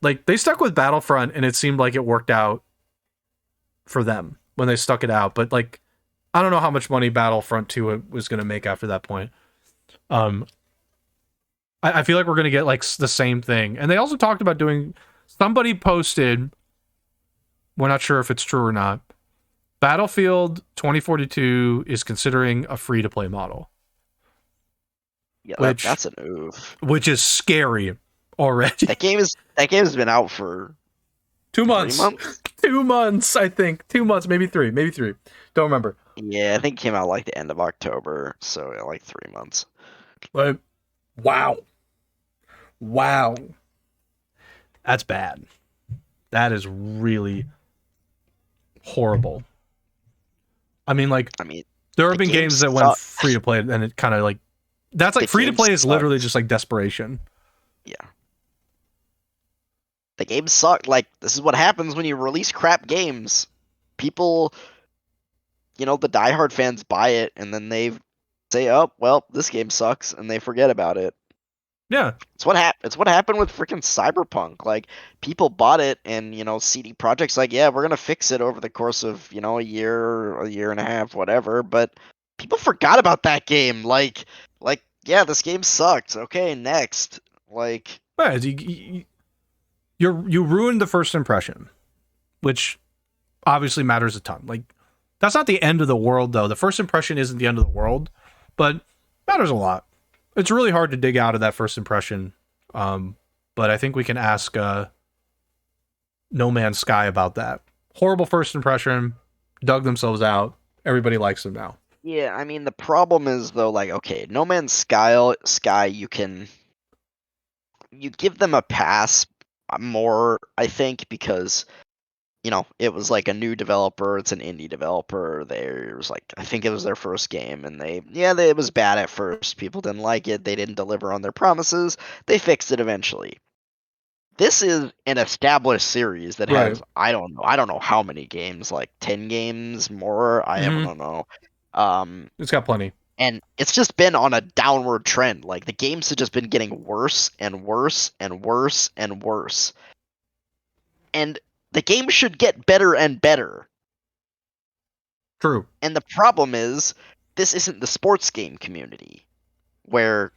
Like, they stuck with Battlefront and it seemed like it worked out for them when they stuck it out. But, like, I don't know how much money Battlefront 2 was going to make after that point. I feel like we're going to get, like, the same thing. And they also talked about doing... Somebody posted... We're not sure if it's true or not. Battlefield 2042 is considering a free-to-play model. Yeah, that's an oof. Which is scary already. That game has been out for 2 months. 2 months, I think. 2 months, maybe three. Don't remember. Yeah, I think it came out like the end of October, so yeah, like 3 months. But wow, that's bad. That is really horrible. I mean, there have been games that went free to play, and it kind of like that's like free to play is literally just like desperation. Yeah. The game sucked. Like, this is what happens when you release crap games. People, the diehard fans buy it, and then they say, "Oh, well, this game sucks," and they forget about it. Yeah, it's what happened with freaking Cyberpunk. Like, people bought it, and CD Projekt's like, "Yeah, we're gonna fix it over the course of a year and a half, whatever." But people forgot about that game. Like, yeah, this game sucked. Okay, next. Like, yeah, you ruined the first impression, which obviously matters a ton. Like, that's not the end of the world, though. The first impression isn't the end of the world, but matters a lot. It's really hard to dig out of that first impression, but I think we can ask No Man's Sky about that. Horrible first impression, dug themselves out. Everybody likes them now. Yeah, I mean, the problem is, though, like, okay, No Man's Sky, you give them a pass more, I think, because it was like a new developer. It's an indie developer. There's like, I think it was their first game, and it was bad at first. People didn't like it. They didn't deliver on their promises. They fixed it eventually. This is an established series that Right. has, I don't know how many games, like 10 games more. I Mm-hmm. don't know. Um, It's got plenty. and it's just been on a downward trend. Like the games have just been getting worse and worse and worse and worse. And the game should get better and better. True. And the problem is, this isn't the sports game community where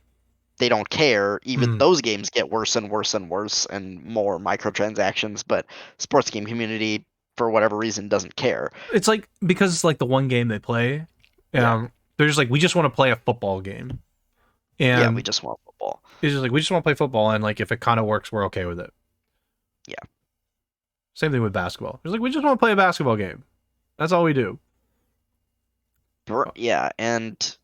they don't care. Even Mm. those games get worse and worse and worse and more microtransactions, but sports game community, for whatever reason, doesn't care. It's like, because it's like the one game they play. Yeah. They're just like, we just want to play a football game. Yeah, we And just want football. it's just like, we just want to play football, and like if it kind of works, we're okay with it. Yeah. Same thing with basketball. It's like, we just want to play a basketball game. That's all we do. Yeah, and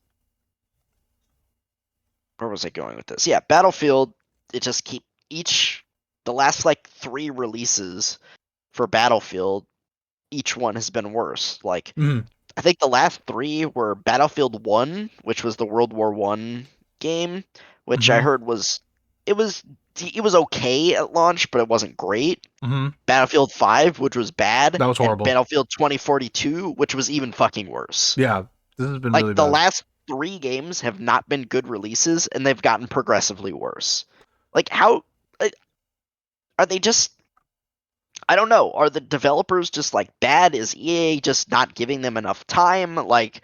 where was I going with this? Yeah, Battlefield, it just the last like 3 releases for Battlefield, each one has been worse. Like, Mm. I think the last 3 were Battlefield 1, which was the World War One game, which I Mm-hmm. heard it was it was okay at launch, but it wasn't great. Mm-hmm. Battlefield 5, which was bad, That was and horrible. Battlefield 2042, which was even fucking worse. Yeah, this has been really Like the bad. last 3 games have not been good releases, and they've gotten progressively worse. Like how like, are they just? I don't know. Are the developers just like bad? Is EA just not giving them enough time? Like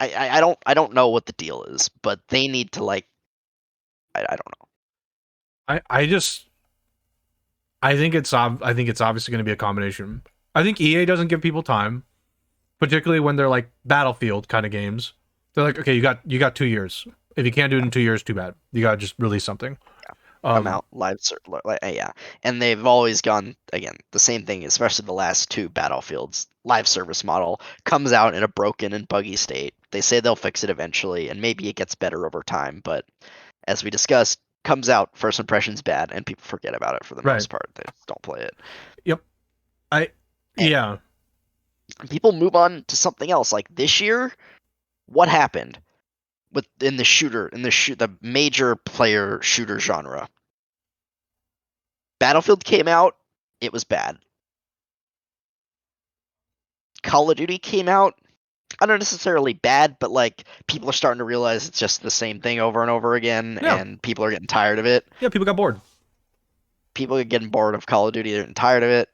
I don't know what the deal is, but they need to like I don't know. I think it's obviously going to be a combination. I think EA doesn't give people time, particularly when they're like Battlefield kind of games. They're like, okay, you got 2 years. If you can't do it in 2 years, too bad. You got to just release something. Come out yeah, and they've always gone again the same thing, especially the last 2 Battlefields. Live service model comes out in a broken and buggy state. They say they'll fix it eventually, and maybe it gets better over time, but as we discussed, comes out, first impression's bad, and people forget about it for the Right. most part. They just don't play it. Yep. I And yeah. people move on to something else. Like this year, what happened in the major player shooter genre? Battlefield came out, it was bad. Call of Duty came out, not necessarily bad, but like people are starting to realize it's just the same thing over and over again, Yeah. and people are getting tired of it. Yeah, people got bored. People are getting bored of Call of Duty, they're getting tired of it.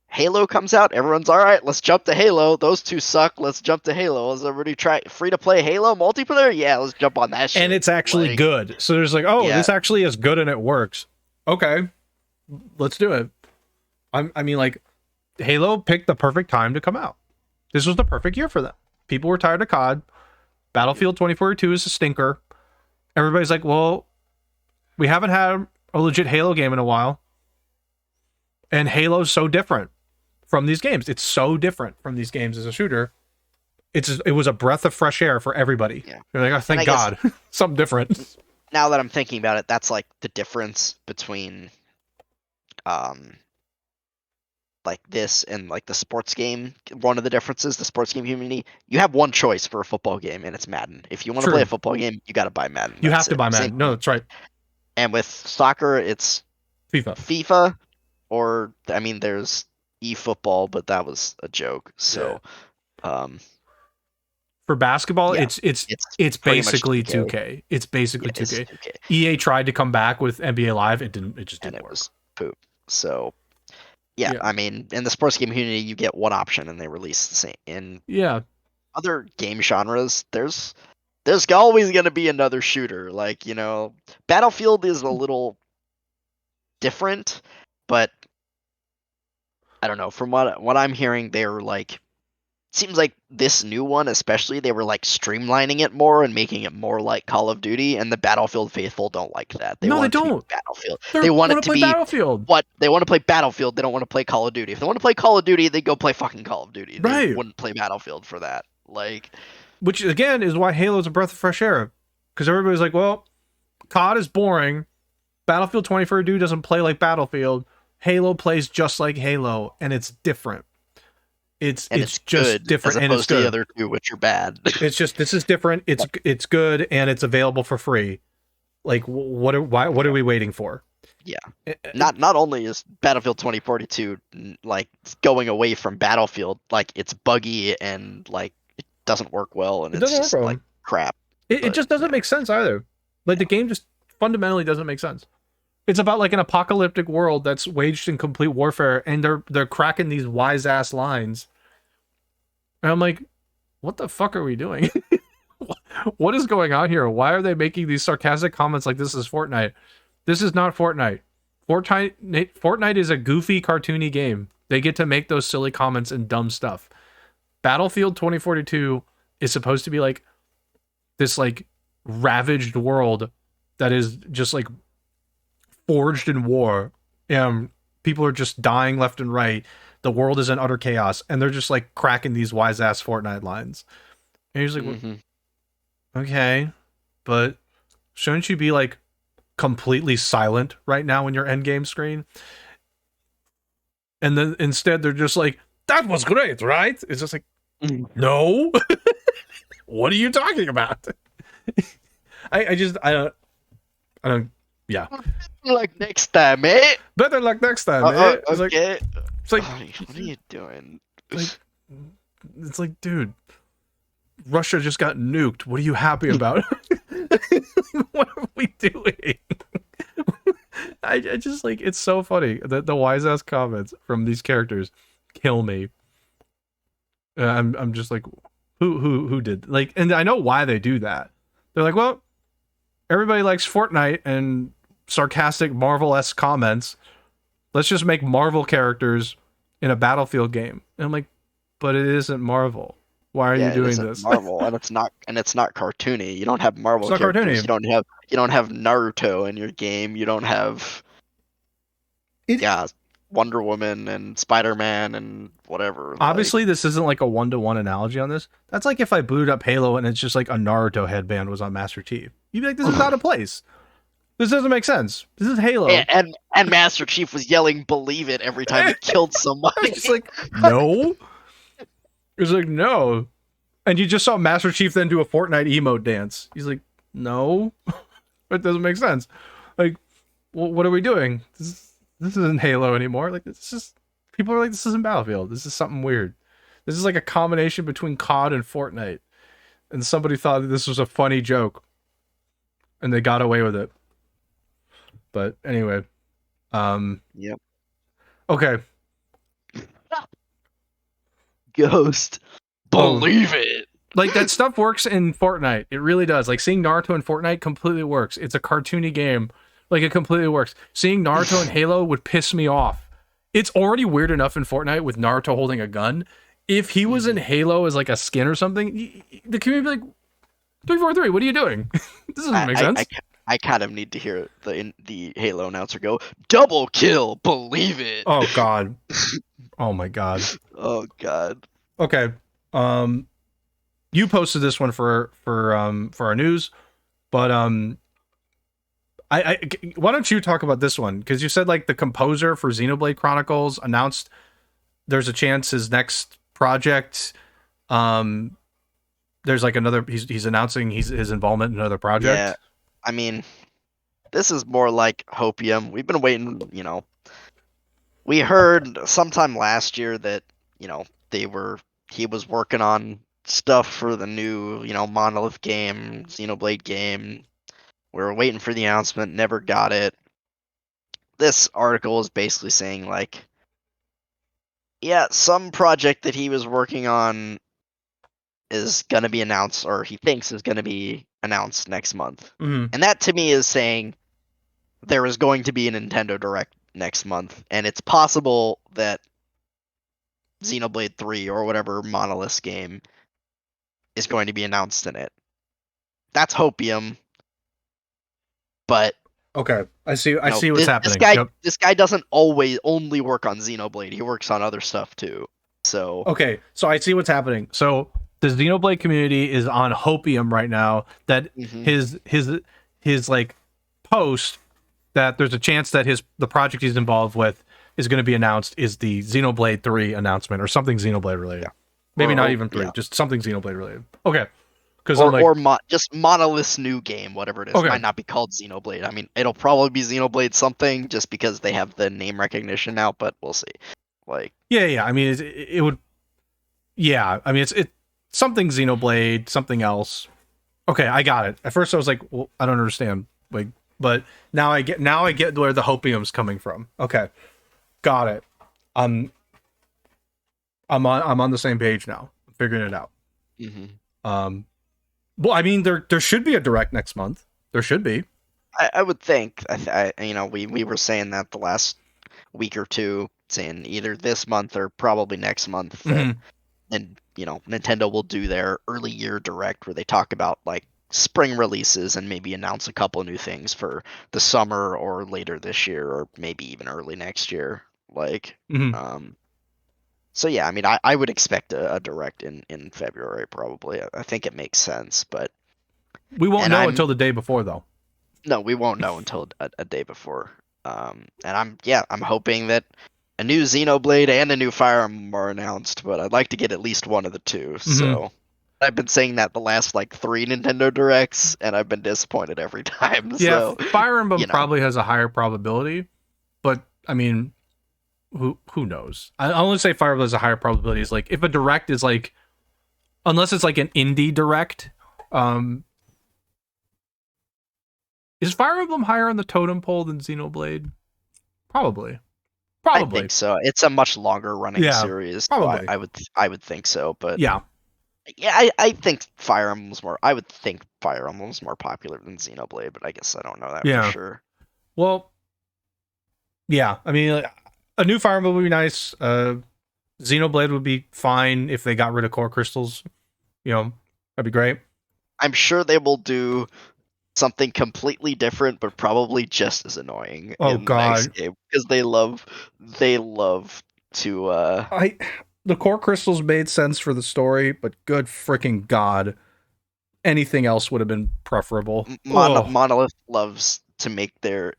Halo comes out, everyone's all right, let's jump to Halo. Those 2 suck, let's jump to Halo. Let's everybody try free to play Halo multiplayer? Yeah, let's jump on that shit. And it's actually Like, good. So there's like, oh, Yeah. this actually is good and it works. Okay, let's do it. I mean, like, Halo picked the perfect time to come out. This was the perfect year for them. People were tired of COD. Battlefield 2042 is a stinker. Everybody's like, well, we haven't had a legit Halo game in a while. And Halo's so different from these games. It's so different from these games as a shooter. It was a breath of fresh air for everybody. Yeah. They're like, oh, thank I guess- God. Something different. Now that I'm thinking about it, that's like the difference between like this and like the sports game. One of the differences, the sports game community, you have one choice for a football game, and it's Madden. If you want to True. play a football game, you got to buy Madden. You have That's to it. buy Same Madden. No, that's right. And with soccer, it's FIFA. FIFA, or I mean, there's eFootball, but that was a joke. So, For basketball, Yeah, it's pretty much basically 2K. 2K. It's basically yeah, it's 2K. 2K, EA tried to come back with NBA Live. It just and didn't it work. was poop. So, yeah, Yeah. I mean, in the sports game community, you get one option, and they release the same. In Yeah. other game genres, there's always going to be another shooter. Like, Battlefield is a little different, but I don't know. From what I'm hearing, they're like, seems like this new one especially, they were like streamlining it more and making it more like Call of Duty, and the Battlefield faithful don't like that. No, they want it to be don't. Battlefield. They They want wanna it to play be Battlefield. what they want to play Battlefield. They don't want to play Call of Duty. If they want to play Call of Duty, they go play fucking Call of Duty. They Right. wouldn't play Battlefield for that. Like, Which again is why Halo's a breath of fresh air. Because everybody's like, well, COD is boring. Battlefield 2042 doesn't play like Battlefield. Halo plays just like Halo, and it's different. It's just good, different, as and it's opposed to good. the other two, which are bad. It's just this is different. It's good, and it's available for free. Like, what are we waiting for? Yeah. Not only is Battlefield 2042 like going away from Battlefield, like it's buggy and like it doesn't work well, and It it's doesn't work just well. like crap. It just doesn't make sense either. Like the game just fundamentally doesn't make sense. It's about like an apocalyptic world that's waged in complete warfare, and they're cracking these wise ass lines. And I'm like, what the fuck are we doing? What is going on here? Why are they making these sarcastic comments like this is Fortnite? This is not Fortnite. Fortnite is a goofy, cartoony game. They get to make those silly comments and dumb stuff. Battlefield 2042 is supposed to be like this like ravaged world that is just like forged in war. People are just dying left and right. The world is in utter chaos, and they're just like cracking these wise ass Fortnite lines. And he's like, okay, but shouldn't you be like completely silent right now in your end game screen? And then instead they're just like, that was great, right? It's just like, no. What are you talking about? I don't. Yeah. Like next time, eh? Better luck next time, eh? It's okay. It's like, what are you doing? It's like, dude, Russia just got nuked. What are you happy about? What are we doing? I just like, it's so funny that the wise ass comments from these characters kill me. I'm just like, who did, like, and I know why they do that. They're like, well, everybody likes Fortnite and sarcastic Marvel-esque comments. Let's just make Marvel characters in a Battlefield game. And I'm like, but it isn't Marvel. Why are you doing this? Marvel, and it's not cartoony. You don't have Marvel It's not characters. cartoony. You don't have Naruto in your game. You don't have Wonder Woman and Spider-Man and whatever. Obviously, this isn't like a one-to-one analogy on this. That's like if I booted up Halo and it's just like a Naruto headband was on Master Chief. You'd be like, this is out of place. This doesn't make sense. This is Halo. And Master Chief was yelling "Believe it" every time he killed somebody. It's like, no. It's like, no. And you just saw Master Chief then do a Fortnite emote dance. He's like, no. It doesn't make sense. Like, well, what are we doing? This isn't Halo anymore. Like, it's just, people are like, this isn't Battlefield. This is something weird. This is like a combination between COD and Fortnite. And somebody thought that this was a funny joke. And they got away with it. But anyway. Yep. Okay. Ghost. Believe it. Like, that stuff works in Fortnite. It really does. Like, seeing Naruto in Fortnite completely works. It's a cartoony game. Like, it completely works. Seeing Naruto in Halo would piss me off. It's already weird enough in Fortnite with Naruto holding a gun. If he was in Halo as like a skin or something, the community would be like, 343, what are you doing? This doesn't make sense. I kind of need to hear the Halo announcer go, double kill, believe it. Oh god. Oh my god. Oh god. Okay. You posted this one for our news, but I why don't you talk about this one? Because you said like the composer for Xenoblade Chronicles announced there's a chance his next project, there's like another, he's announcing his involvement in another project. Yeah, I mean, this is more like Hopium. We've been waiting, we heard sometime last year that, he was working on stuff for the new, Monolith game, Xenoblade game. We were waiting for the announcement, never got it. This article is basically saying like, yeah, some project that he was working on is going to be announced, or he thinks is going to be announced next month. Mm-hmm. And that to me is saying there is going to be a Nintendo Direct next month, and it's possible that Xenoblade 3 or whatever Monolith game is going to be announced in it. That's Hopium. But okay, I see what's happening. This guy doesn't only work on Xenoblade. He works on other stuff too. So okay, so I see what's happening. So the Xenoblade community is on Hopium right now. That his like post that there's a chance that the project he's involved with is going to be announced is the Xenoblade 3 announcement or something Xenoblade related. Yeah. Maybe Or- not or- even 3, yeah. just something Xenoblade related. Okay. Because I'm Or, like, just Monolith's new game, whatever it is. Okay. It might not be called Xenoblade. I mean, it'll probably be Xenoblade something just because they have the name recognition now, but we'll see. Like, yeah. I mean, it would. Yeah, I mean, it's something Xenoblade, something else. Okay, I got it. At first, I was like, well, I don't understand. Like, but now I get where the hopium's coming from. Okay, got it. I'm on the same page now. I'm figuring it out. Well, I mean, there should be a direct next month. There should be. I would think. We were saying that the last week or two, saying either this month or probably next month. That, and Nintendo will do their early year direct where they talk about like spring releases and maybe announce a couple new things for the summer or later this year or maybe even early next year. Like, so yeah, I mean, I would expect a direct in February probably. I think it makes sense, but we won't know until the day before, though. No, we won't know until a day before. And I'm hoping that a new Xenoblade and a new Fire Emblem are announced, but I'd like to get at least one of the two. So I've been saying that the last like 3 Nintendo Directs, and I've been disappointed every time. Yeah, so, Fire Emblem probably has a higher probability, but I mean, who knows? I only say Fire Emblem has a higher probability is like if a direct is like, unless it's like an indie direct. Is Fire Emblem higher on the totem pole than Xenoblade? Probably. I think so. It's a much longer running series. Probably. So I would think so, but yeah, I think Fire Emblem's more. I would think Fire Emblem's more popular than Xenoblade, but I guess I don't know that for sure. Well, yeah. I mean, a new Fire Emblem would be nice. Xenoblade would be fine if they got rid of core crystals. That'd be great. I'm sure they will do something completely different, but probably just as annoying. Oh in God! The next game, because they love to. The core crystals made sense for the story, but good freaking God, anything else would have been preferable. Monolith loves to make their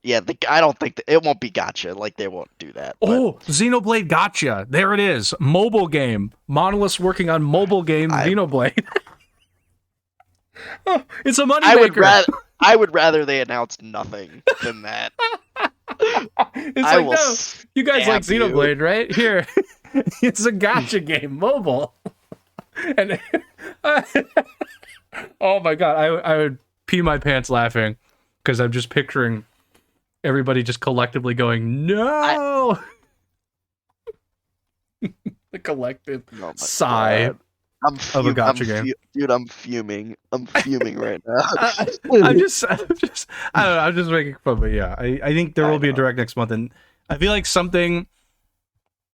I don't think it won't be gacha. Like they won't do that. Xenoblade gacha! There it is, mobile game. Monolith's working on mobile game Xenoblade. It's a moneymaker. I would rather they announced nothing than that. You guys like Xenoblade, right? Here, it's a gacha game, mobile. And oh my God, I would pee my pants laughing because I'm just picturing everybody just collectively going, no! The collective sigh. Of a gacha game. Dude, I'm fuming. I'm fuming right now. I'm just I don't know, I'm just making fun, but yeah, I think there will be a direct next month, and I feel like something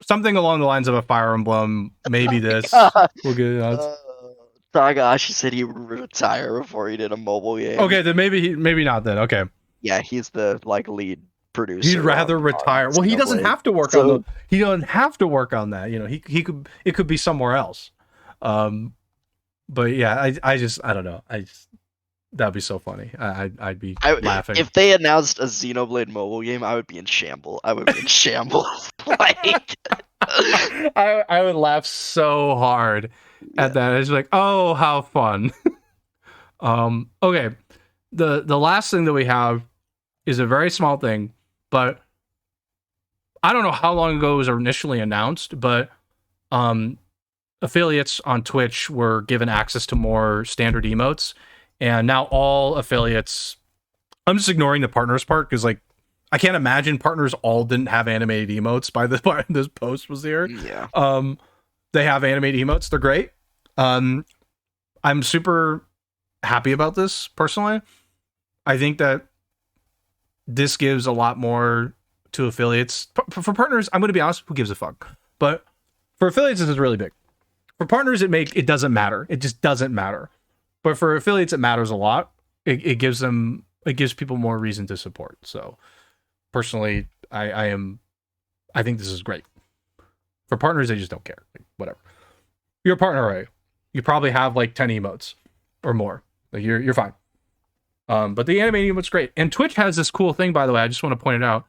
along the lines of a Fire Emblem, maybe this will get announced. Tagashi said he would retire before he did a mobile game. Okay, then maybe not then. Okay. Yeah, he's the lead producer. He'd rather retire. Well, he doesn't have to work on he doesn't have to work on that. It could be somewhere else. But yeah, I don't know. That'd be so funny. I'd be laughing. If they announced a Xenoblade mobile game, I would be in shambles. Like, I would laugh so hard at that. It's like, oh, how fun. Okay. The last thing that we have is a very small thing, but I don't know how long ago it was initially announced, but affiliates on Twitch were given access to more standard emotes, and now all affiliates, I'm just ignoring the partners part because like I can't imagine partners all didn't have animated emotes by the time this post was here. Yeah. They have animated emotes. They're great. I'm super happy about this personally. I think that this gives a lot more to affiliates. For partners, I'm going to be honest, who gives a fuck? But for affiliates, this is really big. For partners, it doesn't matter. It just doesn't matter. But for affiliates, it matters a lot. It gives people more reason to support. So personally, I think this is great. For partners, they just don't care. Like, whatever. You're a partner already. You probably have like 10 emotes or more. Like you're fine. But the animated emote's great. And Twitch has this cool thing, by the way. I just want to point it out.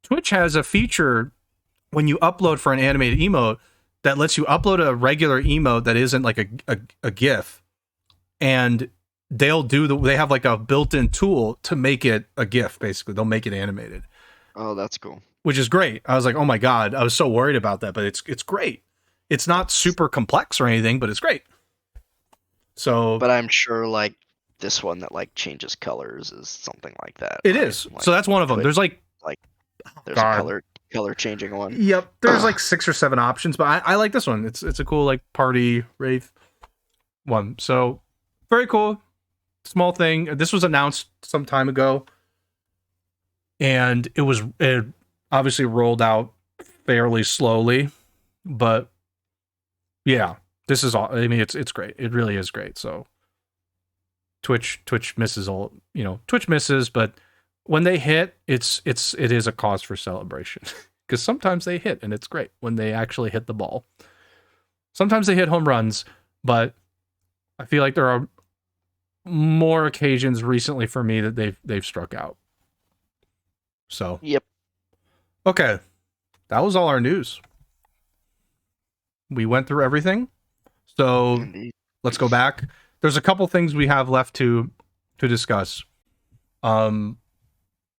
Twitch has a feature when you upload for an animated emote, that lets you upload a regular emote that isn't like a GIF, and they have like a built-in tool to make it a GIF. Basically, they'll make it animated. Oh, that's cool. Which is great. I was like, oh my god, I was so worried about that, but it's great. It's not super complex or anything, but it's great. So, but I'm sure like this one that like changes colors is something like that. It right? is. Like, so that's one of them. There's like there's God. a color changing one. Yep. There's like 6 or 7 options, but I like this one. It's a cool like party rave one. So very cool. Small thing. This was announced some time ago, and it obviously rolled out fairly slowly, but yeah, this is all. I mean, it's great. It really is great. So Twitch misses all. Twitch misses, but when they hit, it is a cause for celebration because sometimes they hit and it's great when they actually hit the ball. Sometimes they hit home runs, but I feel like there are more occasions recently for me that they've struck out. So yep. Okay, that was all our news. We went through everything. So Indeed. Let's go back. There's a couple things we have left to discuss.